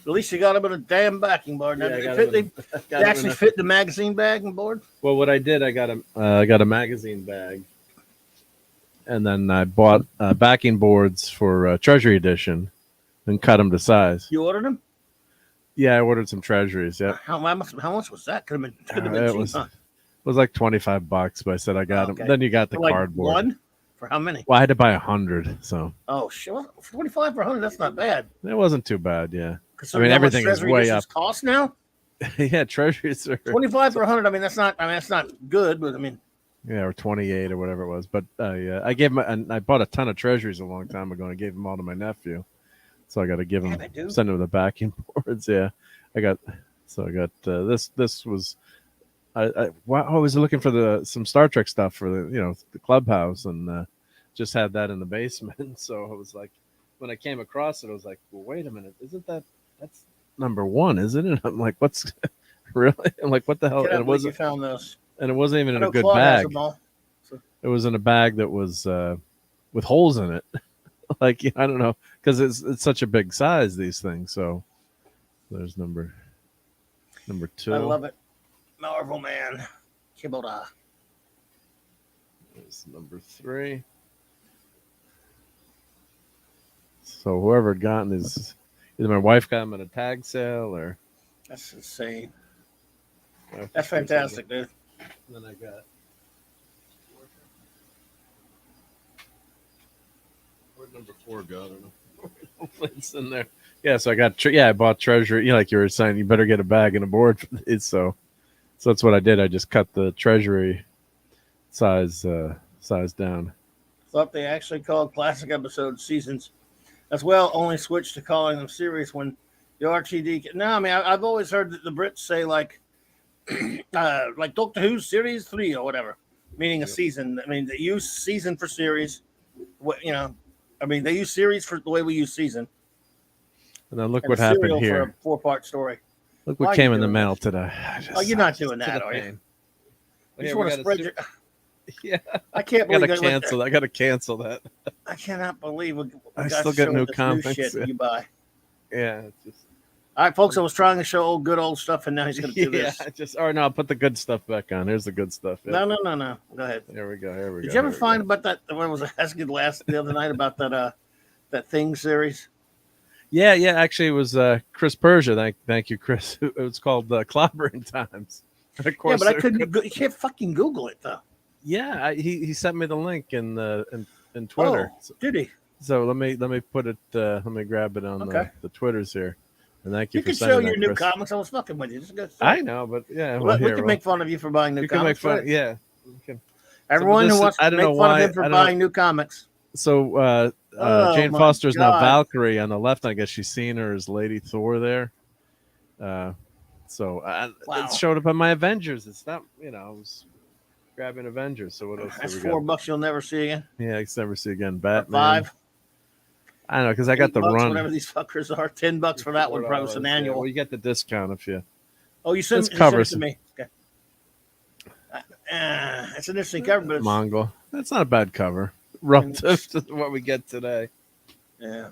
At least you got them in a damn backing board. Now, they actually fit the magazine backing board. Well, what I did, I got a magazine bag, and then I bought backing boards for Treasury Edition, and cut them to size. You ordered them? Yeah, I ordered some treasuries. Yeah. How much was that? Could have been it cheap, was, huh? It was like $25, but I said I got them. Then you got the cardboard. One for how many? Well, I had to buy 100. So. Oh, sure. 25 for 100. That's not bad. It wasn't too bad. Yeah. I mean, everything is way up. Cost now? Yeah, treasuries are 25 for 100. I mean, that's not good, but I mean. Yeah, or 28 or whatever it was. But I gave him, and I bought a ton of treasuries a long time ago, and I gave them all to my nephew. So I got to give him, send him the backing boards. Yeah, I got this. This was, I was looking for some Star Trek stuff for the clubhouse, and just had that in the basement. So I was like, when I came across it, I was like, well, wait a minute, isn't that's number 1, isn't it? I'm like, what's really? I'm like, what the hell? And it wasn't. You found this, and it wasn't even in a good bag. It was in a bag that was with holes in it. Like, I don't know, because it's such a big size, these things. So there's number 2. I love it. Marvel Man. Kibota. There's number 3. So whoever had gotten his, either my wife got him at a tag sale or. That's insane. uh, That's fantastic, dude. Then I got. Where'd number 4 go? I don't know. Hopefully it's in there. Yeah, so I got. I bought Treasury. You know, like you were saying, you better get a bag and a board for these. So that's what I did. I just cut the Treasury size down. Thought they actually called classic episodes seasons as well. Only switched to calling them series when the RTD. No, I mean I've always heard that the Brits say like Doctor Who series 3 or whatever, meaning a season. I mean they use season for series. What you know, I mean they use series for the way we use season. And then look And what happened serial here. for a 4-part story. Look Why what are came you in the doing mail this? today. You're not doing that, are you? Pain. You just want to spread your. Yeah, I can't I believe gotta cancel. I gotta cancel that. I cannot believe we I got still to get show new this comics, shit yeah. you buy. Yeah, it's just. All right, folks. I was trying to show good old stuff, and now he's going to do this. No, I'll put the good stuff back on. Here's the good stuff. Yeah. No. Go ahead. Here we go. Did you ever find about that? What was I asking the other night about that Thing series? Yeah. Actually, it was Chris Persia. Thank you, Chris. It was called Clobberin Times. And of course, Yeah, but I couldn't. You can't fucking Google it though. Yeah, he sent me the link in Twitter. Oh, did he? So let me put it. Let me grab it on the Twitters here. And thank you You for can sending show that, your new Chris. comics. I was fucking with you. Just go I know, but yeah, we can make fun of you for buying new you can comics. make fun. Right? Yeah. Everyone who wants I to don't make know fun why, of him for buying new comics. So Oh, Jane my Foster is now God. Valkyrie on the left. I guess she's seen her as Lady Thor there. Wow. It showed up on my Avengers. It's not, I was grabbing Avengers. So what else? That's do we got? $4 you'll never see again. Yeah, I can never see again. Or Batman. 5. I don't know because I got the $8, run. whatever these fuckers are. $10 for that one. Probably an annual. Yeah, well, you get the discount if you. Oh, you sent it to me. Okay. It's an interesting cover, but it's, Mongol. That's not a bad cover relative to what we get today. Yeah.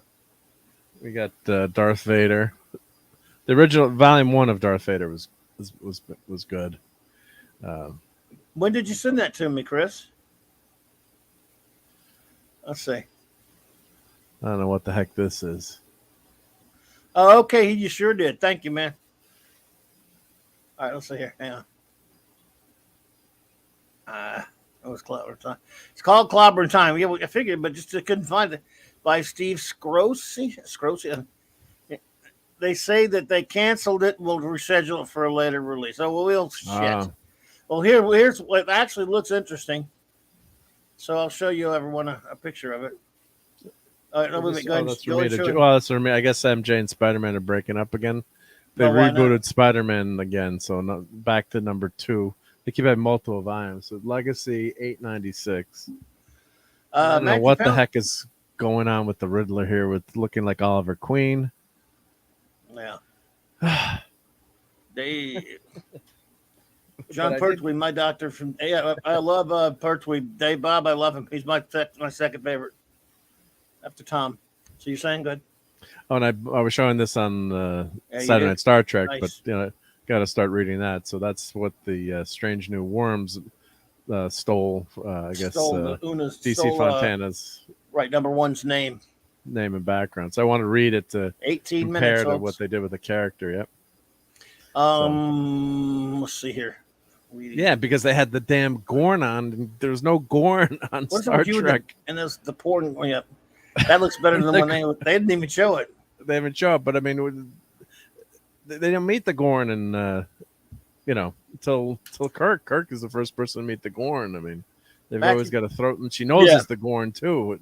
We got Darth Vader. The original volume 1 of Darth Vader was good. When did you send that to me, Chris? Let's see. I don't know what the heck this is. Oh, okay. You sure did. Thank you, man. All right, let's see here. Hang on. It was Clobberin Time. It's called Clobberin Time. Yeah, I figured, but just couldn't find it. By Steve Scroce. They say that they canceled it. We'll reschedule it for a later release. Oh, well, shit. Well, here's what actually looks interesting. So I'll show you everyone a picture of it. All right, that's for me. I guess MJ and Spider-Man are breaking up again. They rebooted Spider-Man again, so back to number 2. They keep having multiple volumes. So Legacy 896. I don't know what the heck is going on with the Riddler here, with looking like Oliver Queen. Yeah. John Pertwee, my doctor from. Yeah, I love Pertwee. Dave Bob, I love him. He's my second favorite after Tom. So you're saying good? Oh, and I was showing this on Saturday Night Star Trek, nice. But got to start reading that. So that's what the Strange New Worms stole. I guess DC Fontana's right number 1's name and background. So I want to read it to 18 compare minutes to what they did with the character. Yep. Let's see here. Yeah, because they had the damn Gorn on. And there's no Gorn on Star Trek. And there's the porn. Yeah, that looks better than when they didn't even show it. They haven't shown it, but I mean, they didn't meet the Gorn, and until Kirk. Kirk is the first person to meet the Gorn. I mean, they've always got a throat, and she knows it's the Gorn too.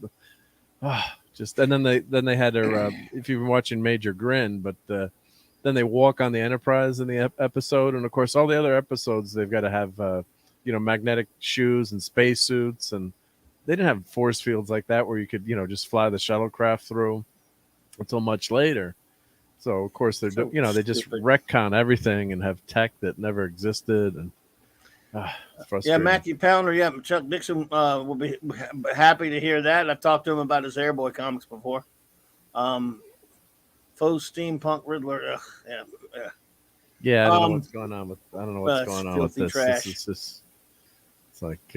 And then they had her. If you've been watching Major Grin, but then they walk on the Enterprise in the episode, and of course all the other episodes they've got to have magnetic shoes and spacesuits, and they didn't have force fields like that where you could just fly the shuttlecraft through until much later. So of course they just retcon everything and have tech that never existed, and yeah, Matthew Pounder, Chuck Dixon will be happy to hear that. I've talked to him about his Airboy comics before. Faux steampunk Riddler. Yeah, I don't know what's going on with. I don't know what's going on with this. Trash. It's like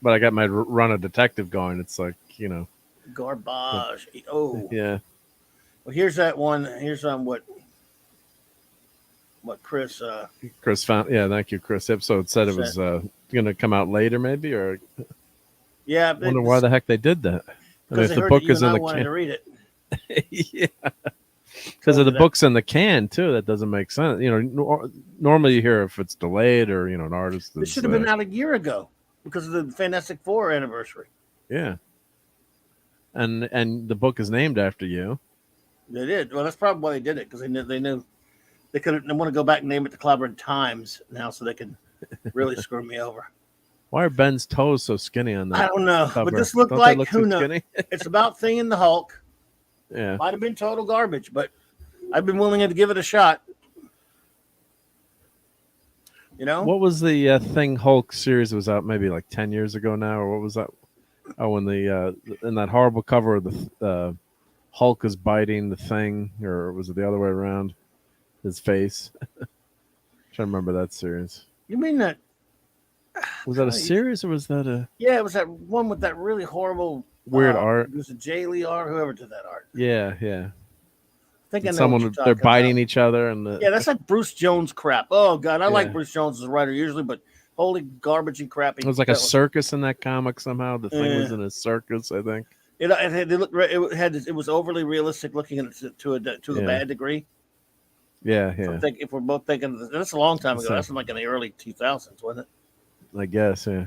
but I got my run of detective going. It's like, Garbage. Oh, yeah. well, here's that one. Here's what Chris Chris found. Yeah, thank you, Chris. Episode said it said. was going to come out later, maybe, or Yeah, wonder why the heck they did that. I mean, because if they the heard that book you is and in I the wanted can, to read it. yeah, because Told of the you that. books in the can too, that doesn't make sense. Normally you hear if it's delayed or an artist This is, should have been out a year ago because of the Fantastic Four anniversary. yeah, and the book is named after you. They did. Well, that's probably why they did it because they knew they couldn't. They want to go back and name it the Clobberin Times now, so they can really screw me over. Why are Ben's toes so skinny on that I don't know, cover? but this looked Don't they like look who too knows? skinny? It's about Thing and the Hulk. Yeah, Might have been total garbage, but I've been willing to give it a shot. What was the Thing Hulk series that was out maybe like 10 years ago now, or what was that? Oh, when the in that horrible cover of the Hulk is biting the Thing, or was it the other way around? His face. Trying to remember that series. You mean that? Was that a series, or was that a Yeah, it was that one with that really horrible weird art? It was a Jay Lee art, whoever did that art. Yeah. I think I know what Someone you're they're talking biting about. each other, and Yeah, that's like Bruce Jones crap. Oh God, I like Yeah. Bruce Jones as a writer usually, but holy garbagey crappy. it was like a circus in that comic somehow. The Thing was in a circus, I think. It was overly realistic looking at it to a Yeah. bad degree. Yeah. If we're both thinking that's a long time ago. So- That's like in the early 2000s, wasn't it? I guess. Yeah.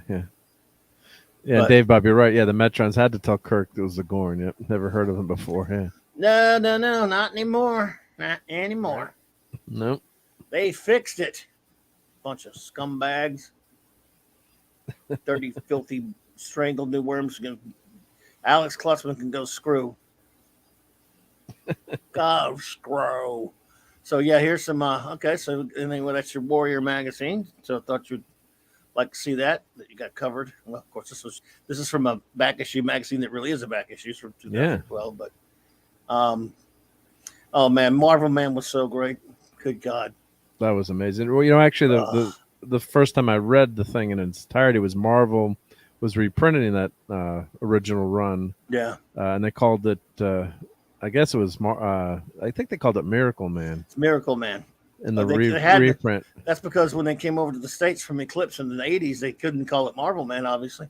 Yeah, But- Dave Bob, you're right. Yeah, the Metrons had to tell Kirk it was the Gorn. Yep, never heard of him before. Yeah, No, not anymore. Not anymore. nope. They fixed it. Bunch of scumbags. Dirty, filthy, strangled new worms. Alex Klussman can go screw. Go screw. So yeah, here's some. Okay, so anyway, that's your Warrior magazine. So I thought you'd like to see that you got covered. Well, of course, this is from a back issue magazine that really is a back issue. It's from 2012, but oh man, Marvel Man was so great. Good God, That was amazing. Well, actually, the first time I read the Thing in its entirety was Marvel was reprinting that original run. yeah, And they called it. I guess it was. I think they called it Miracle Man it's Miracle Man. in the They had reprint. That's because when they came over to the States from Eclipse in the 80s, they couldn't call it Marvel Man, obviously.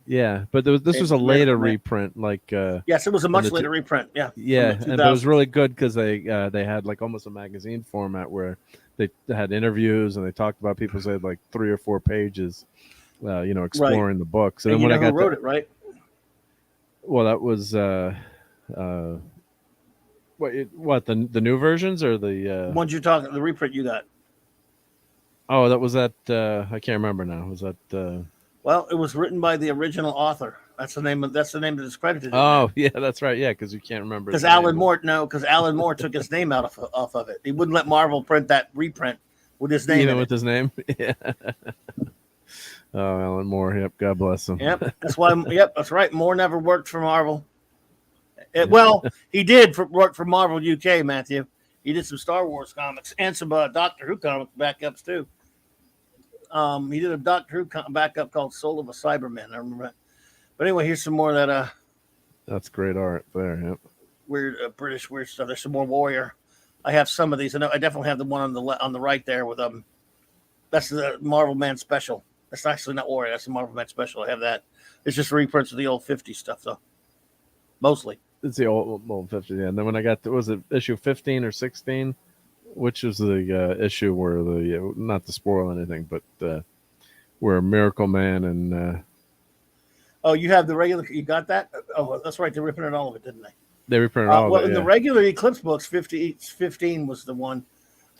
Yeah, but this was a Miracle later Man. reprint. Like Yes, it was a much the later reprint. Yeah, yeah, from the and but it was 2000s. really good because they had like almost a magazine format where they had interviews and they talked about people said like 3 or 4 pages, exploring the books. And then you when know I who got wrote it, right? well, that was what the new versions or the Ones you're talking, the reprint you got. oh, that was that I can't remember now. Was that Well, it was written by the original author. That's the name that it's credited. oh yeah, that's right. Yeah, because you can't remember his because Alan name. Moore took his name out off of it. He wouldn't let Marvel print that reprint with his name Even in with it. his name. Yeah. Oh, Alan Moore. Yep. God bless him. Yep, that's why. Yep, that's right. Moore never worked for Marvel. Well, he did work for Marvel UK, Matthew. He did some Star Wars comics and some Doctor Who comic backups too. He did a Doctor Who backup called Soul of a Cyberman. I remember that. But anyway, here's some more of that That's great art there. Yep. weird British weird stuff. There's some more Warrior. I have some of these. I definitely have the one on the right there with That's the Marvel Man special. That's actually not Warrior. That's the Marvel Man special. I have that. It's just reprints of the old 50s stuff though, mostly. It's the old 50. Yeah. And then when I got was it issue 15 or 16, which is the issue where not to spoil anything, but where Miracle Man and Oh, you have the regular. You got that? Oh, that's right. They reprinted all of it, didn't they? they reprinted all Well, of it. in the Yeah. regular Eclipse books, 15 was the one.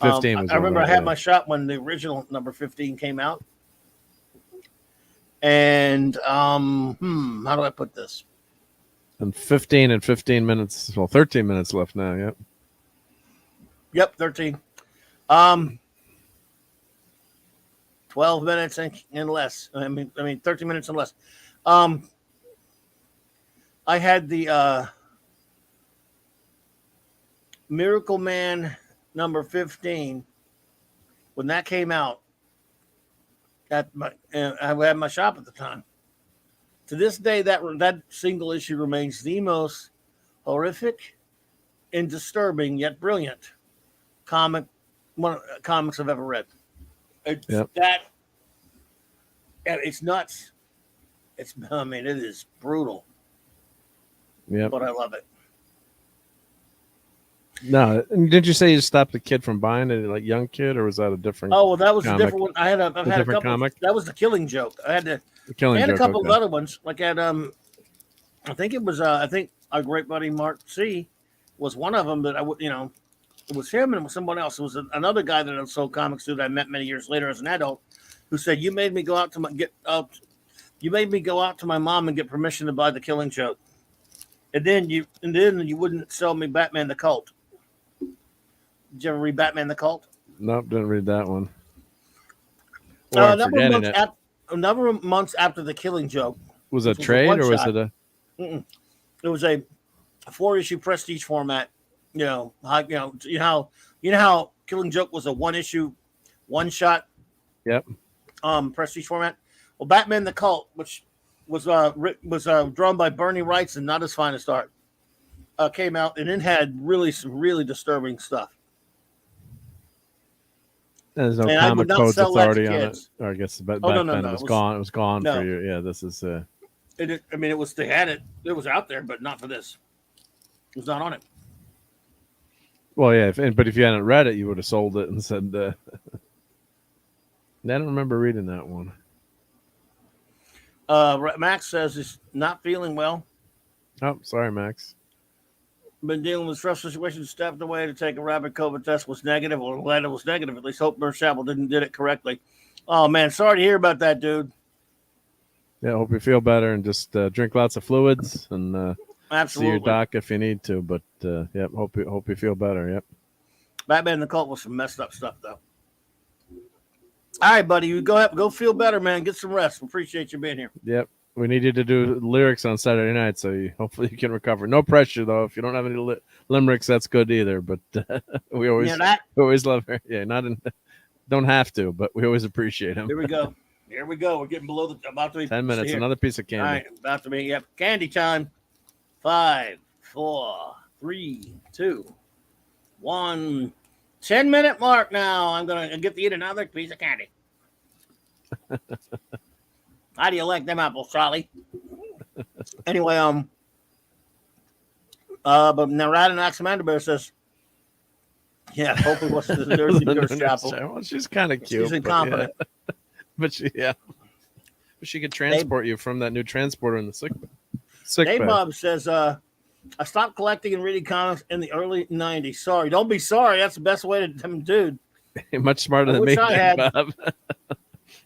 15 was I remember one, I had yeah. my shop when the original number 15 came out. And how do I put this? And 15 and 15 minutes. Well, 13 minutes left now. Yep. Yep, 13. 12 minutes and less. I mean 13 minutes and less. I had the Miracle Man number 15 when that came out. I had my shop at the time. To this day, that single issue remains the most horrific and disturbing yet brilliant comics I've ever read. It's that. It's nuts. It is brutal. Yeah, but I love it. No, did you say you stopped the kid from buying it, like young kid, or was that a different? Oh, well, that was comic? a different one. I've had a couple. Comic? That was the Killing Joke. I had a couple of other ones. Like I think it was I think our great buddy Mark C was one of them. But it was him and it was someone else. It was another guy that I sold comics to that I met many years later as an adult, who said, "You made me go out to my mom and get permission to buy the Killing Joke, and then you wouldn't sell me Batman the Cult." Did you ever read Batman the Cult? Nope, didn't read that one. A number of months after the Killing Joke. Was it a trade or was it a? It was a 4-issue prestige format. You know how Killing Joke was a 1-issue, 1-shot. Yep. Prestige format. Well, Batman the Cult, which was drawn by Bernie Wrights and not his finest art, came out and it had some really disturbing stuff. There's no comic codes authority on it. Or I guess back then it was gone. It was gone for you. Yeah, this is. It was. They had it. It was out there, but not for this. It was not on it. Well, yeah, but if you hadn't read it, you would have sold it and said. I don't remember reading that one. Max says he's not feeling well. Oh, sorry, Max. Been dealing with stressful situations. Stepped away to take a rapid COVID test. Was negative. Well, glad it was negative. At least hope Mershapple did it correctly. Oh man, sorry to hear about that, dude. Yeah, hope you feel better and just drink lots of fluids and see your doc if you need to. But yep, hope you feel better. Yep. Batman the Cult was some messed up stuff though. All right, buddy, you go feel better, man. Get some rest. We appreciate you being here. Yep. We need you to do lyrics on Saturday night, so hopefully you can recover. No pressure, though. If you don't have any limericks, that's good either. But we always love her. Yeah, don't have to, but we always appreciate him. Here we go. We're getting about to be 10 minutes. Here. Another piece of candy. All right, about to be. Yep, candy time. 5, 4, 3, 2, 1. 10-minute mark now. I'm gonna get to eat another piece of candy. How do you like them apples, Charlie? Anyway, but now Rad and Oxymander Bear says, yeah, hopefully what's the nursing nurse chapel. Well, she's kind of cute. She's incompetent. But she could transport you from that new transporter in the sick Dave bed. Bob says, I stopped collecting and reading comics in the early 90s. Sorry. Don't be sorry. That's the best way to dude. You're much smarter than me, Bob.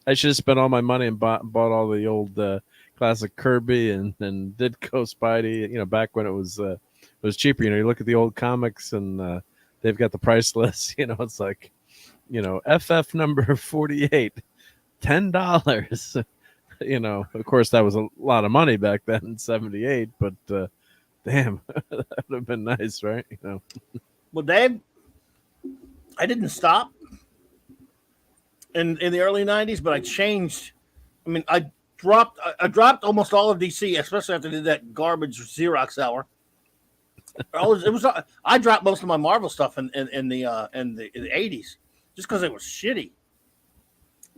I should have spent all my money and bought all the old classic Kirby and Ditko Spidey. Back when it was cheaper. You look at the old comics and they've got the price list. It's like, FF number 48, $10. Of course that was a lot of money back then in '78, but damn, that would have been nice, right? Well, Dave, I didn't stop in the early 90s, but I changed. I mean, I dropped almost all of DC, especially after I did that garbage Xerox hour. I dropped most of my Marvel stuff in the 80s just because it was shitty.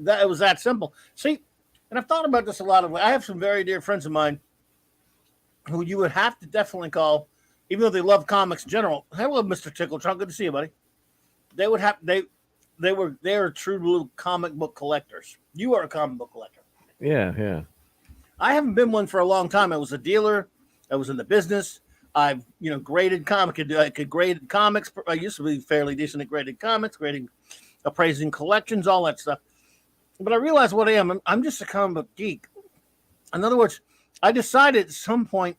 It was that simple. See, and I've thought about this a lot. I have some very dear friends of mine who you would have to definitely call, even though they love comics in general. Hello, Mr. Tickle Trunk. Good to see you, buddy. They are true little comic book collectors. You are a comic book collector. Yeah. I haven't been one for a long time. I was a dealer. I was in the business. I've graded comics. I could grade comics. I used to be fairly decent at grading comics, appraising collections, all that stuff. But I realized what I am. I'm just a comic book geek. In other words, I decided at some point,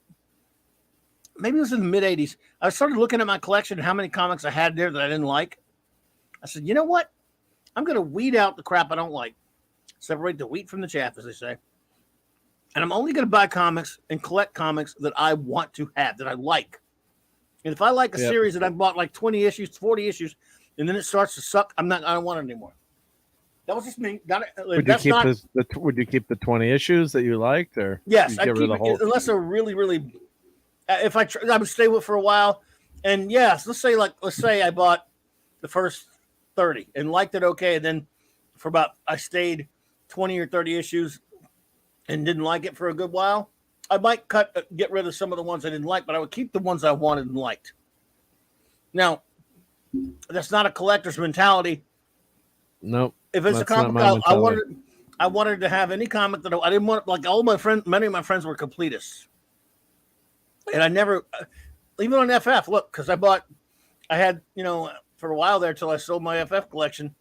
maybe it was in the mid 80s, I started looking at my collection and how many comics I had there that I didn't like. I said, you know what? I'm going to weed out the crap I don't like. Separate the wheat from the chaff, as they say. And I'm only going to buy comics and collect comics that I want to have, that I like. And if I like a series that I've bought like 20 issues, 40 issues, and then it starts to suck, I don't want it anymore. That was just me. Not, Would you that's keep not. would you keep the 20 issues that you liked, or Yes, you I get rid keep of the it whole? unless they're really, really. If I would stay with it for a while, and yes, let's say I bought the first 30 and liked it okay, and then for about I stayed 20 or 30 issues and didn't like it for a good while. I might get rid of some of the ones I didn't like, but I would keep the ones I wanted and liked. Now, that's not a collector's mentality. Nope. If it's a That's not comic, my I mentality. wanted to have any comic that I didn't want. Like all my friends, many of my friends were completists, and I never, even on FF. Look, because I had for a while there till I sold my FF collection.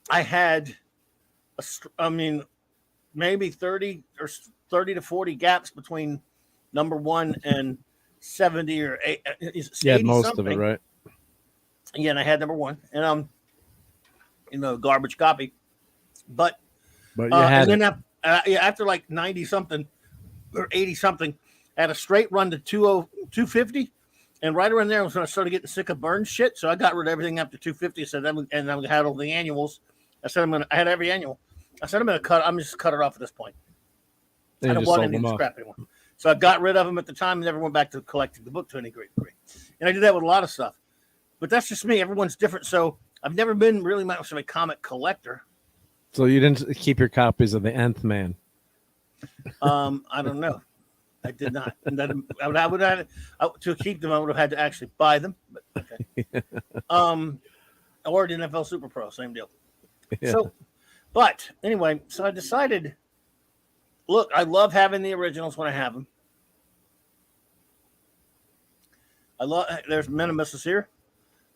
I had, maybe 30 to 40 gaps between number one and 70 or 80, You had most something. of it, right? Yeah, and I had number one, and garbage copy. But you had and then after like 90 something or 80 something, I had a straight run to 250, and right around there was when I started getting sick of burn shit. So I got rid of everything after 250. And I had all the annuals. I had every annual. I said I'm just cut it off at this point. I don't want any scrap anymore. So I got rid of them at the time and never went back to collecting the book to any great degree. And I did that with a lot of stuff. But that's just me. Everyone's different. So I've never been really much of a comic collector. So you didn't keep your copies of the Nth Man? I don't know. I did not. I would have to keep them. I would have had to actually buy them. But okay. Or the NFL Super Pro, same deal. Yeah. So, but anyway, so I decided. Look, I love having the originals when I have them. There's Minimus here.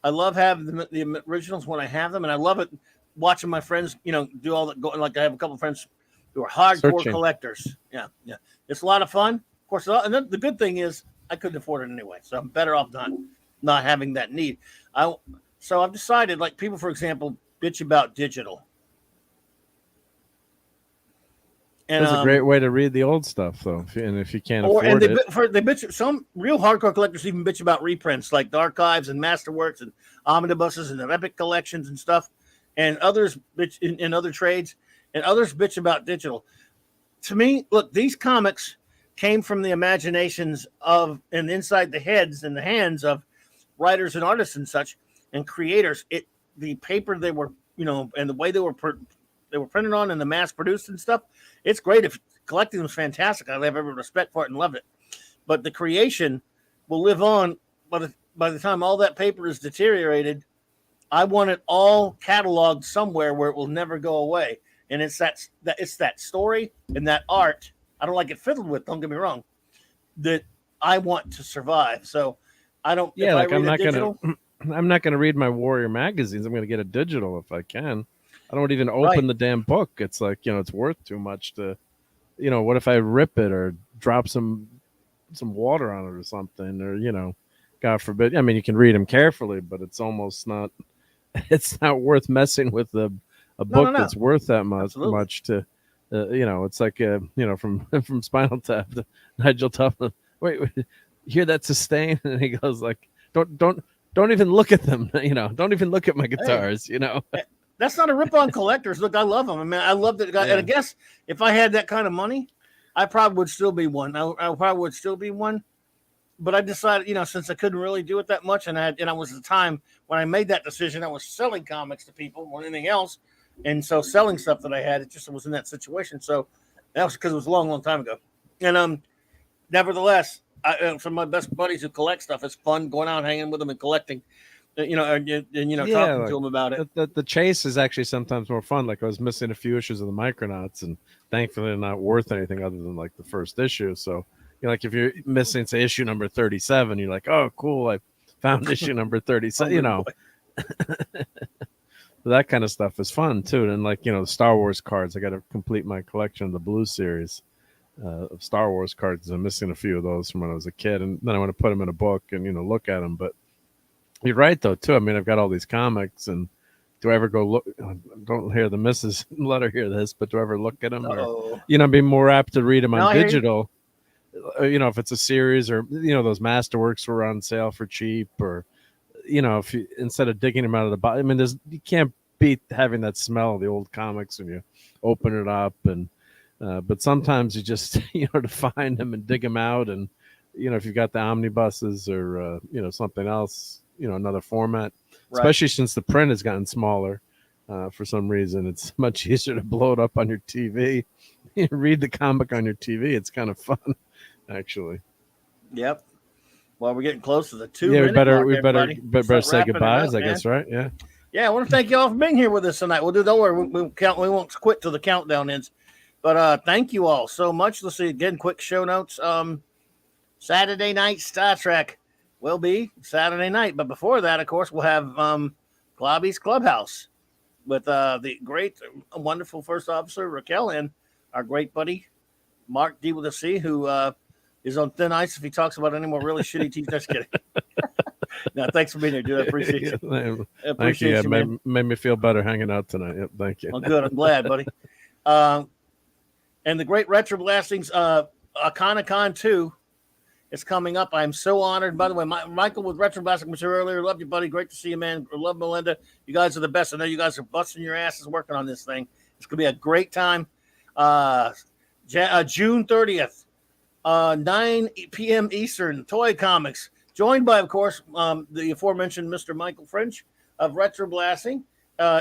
I love having the originals when I have them, and I love it watching my friends, do all that. Like I have a couple of friends who are hardcore collectors. Yeah. It's a lot of fun, of course. And then the good thing is I couldn't afford it anyway, so I'm better off not having that need. So I've decided, like people, for example, bitch about digital. And, that's a great way to read the old stuff, though. If you can't afford it, they bitch. Some real hardcore collectors even bitch about reprints, like the archives and masterworks and omnibuses and the epic collections and stuff. And others bitch in other trades, and others bitch about digital. To me, look, these comics came from the imaginations of and inside the heads and the hands of writers and artists and such and creators. The paper they were, and the way they were printed on and the mass produced and stuff. It's great. If collecting them is fantastic. I have every respect for it and love it. But the creation will live on by the time all that paper is deteriorated. I want it all cataloged somewhere where it will never go away. And it's that story and that art. I don't like it fiddled with. Don't get me wrong. That I want to survive. So I don't. Yeah, like I'm not gonna read my Warrior magazines. I'm gonna get a digital if I can. I don't even open the damn book. It's like, it's worth too much to, what if I rip it or drop some water on it or something, or, God forbid. I mean, you can read them carefully, but it's almost not, it's not worth messing with a book that's worth that much to, it's like, from Spinal Tap to Nigel Tufnell. Wait, hear that sustain? And he goes like, don't even look at them. Don't even look at my guitars, That's not a rip on collectors. Look, I love them. I mean, I love that guy. Yeah. And I guess if I had that kind of money, I probably would still be one. I probably would still be one. But I decided, since I couldn't really do it that much, and I was the time when I made that decision, I was selling comics to people more than anything else. And so selling stuff that I had, it just was in that situation. So that was because it was a long, long time ago. And nevertheless, some of my best buddies who collect stuff, it's fun going out, hanging with them and collecting. Talking to them about it. The chase is actually sometimes more fun. Like I was missing a few issues of the Micronauts, and thankfully they're not worth anything other than like the first issue. So, like if you're missing, say, issue number 37, you're like, oh, cool, I found issue number 37. That kind of stuff is fun too. And like Star Wars cards, I got to complete my collection of the Blue Series of Star Wars cards. I'm missing a few of those from when I was a kid, and then I want to put them in a book and look at them, but. You're right, though, too. I mean, I've got all these comics, and do I ever go look? Don't hear the missus let her hear this, but do I ever look at them? Or, be more apt to read them on digital? If it's a series or, those Masterworks were on sale for cheap, or, if you, instead of digging them out of the box, I mean, you can't beat having that smell of the old comics when you open it up. And but sometimes you just to find them and dig them out, and if you've got the omnibuses or something else, another format, especially since the print has gotten smaller. For some reason, it's much easier to blow it up on your TV. You read the comic on your TV. It's kind of fun, actually. Yep. Well, we're getting close to the 2 Yeah, minute mark, we better say goodbyes, I guess, right? Yeah. Yeah, I want to thank you all for being here with us tonight. Don't worry, we won't quit till the countdown ends. But thank you all so much. Let's see again, quick show notes. Saturday night Star Trek will be Saturday night, but before that, of course, we'll have Clobby's Clubhouse with the great, wonderful first officer Raquel and our great buddy Mark D with a C, who is on thin ice if he talks about any more really shitty teeth. Just kidding. No, thanks for being here, dude. I appreciate you. Thank you. Yeah, made me feel better hanging out tonight. Yep, thank you. Well, good. I'm glad, buddy. And the great Retro Blastings, Iconicon 2 is coming up. I'm so honored. By the way, Michael with Retro Blasting was here earlier. Love you, buddy. Great to see you, man. Love Melinda. You guys are the best. I know you guys are busting your asses working on this thing. It's going to be a great time. June 30th, 9 p.m. Eastern, Toy Comics. Joined by, of course, the aforementioned Mr. Michael French of Retro Blasting,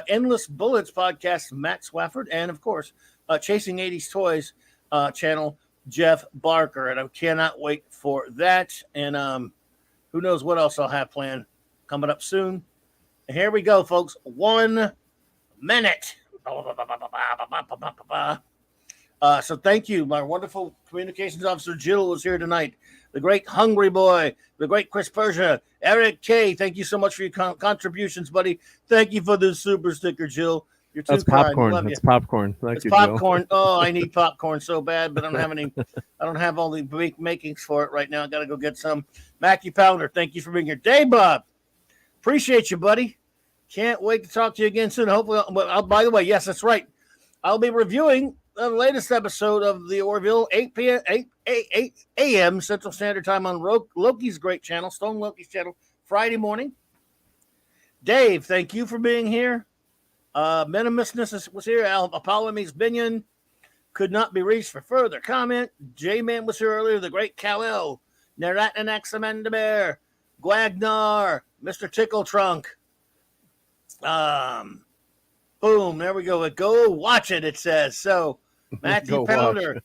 Endless Bullets podcast, Matt Swafford, and, of course, Chasing 80s Toys channel, Jeff Barker. And I cannot wait for that. And who knows what else I'll have planned coming up soon. And here we go, folks. 1 minute. So thank you. My wonderful communications officer, Jill, was here tonight. The great Hungry Boy, the great Chris Persia, Eric K. Thank you so much for your contributions, buddy. Thank you for the super sticker, Jill. You're too kind. Popcorn. It's popcorn. Thank you, popcorn. Jill. Oh, I need popcorn so bad, but I don't have any. I don't have all the makings for it right now. I got to go get some. Mackie Pounder, thank you for being here. Day Bob, appreciate you, buddy. Can't wait to talk to you again soon. Hopefully, by the way, yes, that's right. I'll be reviewing the latest episode of the Orville, 8 a.m. Central Standard Time on Loki's great channel, Stone Loki's channel, Friday morning. Dave, thank you for being here. Minimusness was here. Apollo meets Binion could not be reached for further comment. J-Man was here earlier. The great Kal-El, Neratanax Amanda Bear, Gwagnar, Mr. Tickle Trunk. Boom, there we go. Go watch it, it says. So, Matthew Pounder.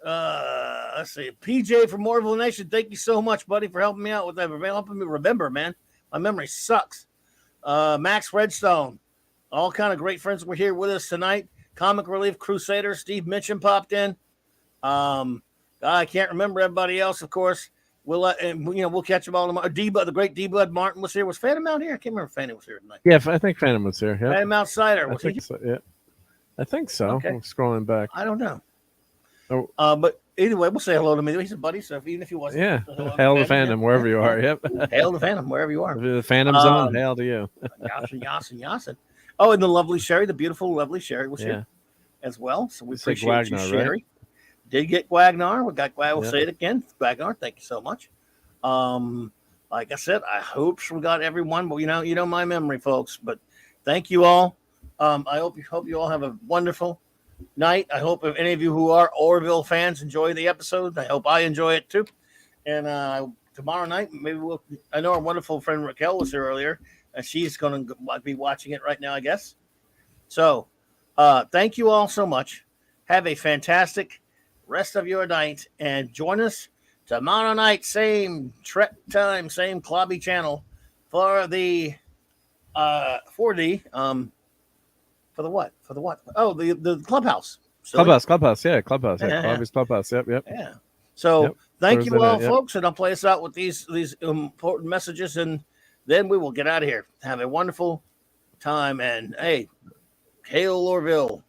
Let's see. PJ from Morville Nation, thank you so much, buddy, for helping me out with that. Helping me remember, man. My memory sucks. Max Redstone. All kind of great friends were here with us tonight. Comic Relief Crusader, Steve Mitchum popped in. I can't remember everybody else, of course. We'll catch them all tomorrow. The great D-Bud Martin was here. Was Phantom out here? I can't remember if Phantom was here tonight. Yeah, I think Phantom was here. Yep. Phantom Outsider. Was he? So, yeah. I think so. Okay. I'm scrolling back. I don't know. Oh. But anyway, we'll say hello to me. He's a buddy, so even if he wasn't. Yeah. Hail to Phantom, wherever you are. Yep. Hail to Phantom, wherever you are. If the Phantom's on, hail to you. Yasin. Oh, and the lovely Sherry, the beautiful, lovely Sherry was here as well. So we appreciate you, Sherry. Right? Did get Gwagnar. We got Gwagnar. We'll say it again. Gwagnar, thank you so much. Like I said, I hope we got everyone, but you know my memory, folks. But thank you all. I hope you all have a wonderful night. I hope if any of you who are Orville fans enjoy the episode. I hope I enjoy it too. And tomorrow night, maybe I know our wonderful friend Raquel was here earlier, and she's going to be watching it right now, I guess. So, thank you all so much. Have a fantastic rest of your night, and join us tomorrow night, same Trek time, same Clobby channel for the what? Oh, the Clubhouse. Clubhouse. Yeah, Clubhouse. Yeah, Clobby's Clubhouse. Yep. Yeah. So thank Thursday you all, night, folks, and I'll play us out with these important messages, and then we will get out of here. Have a wonderful time, and hey, hail Orville.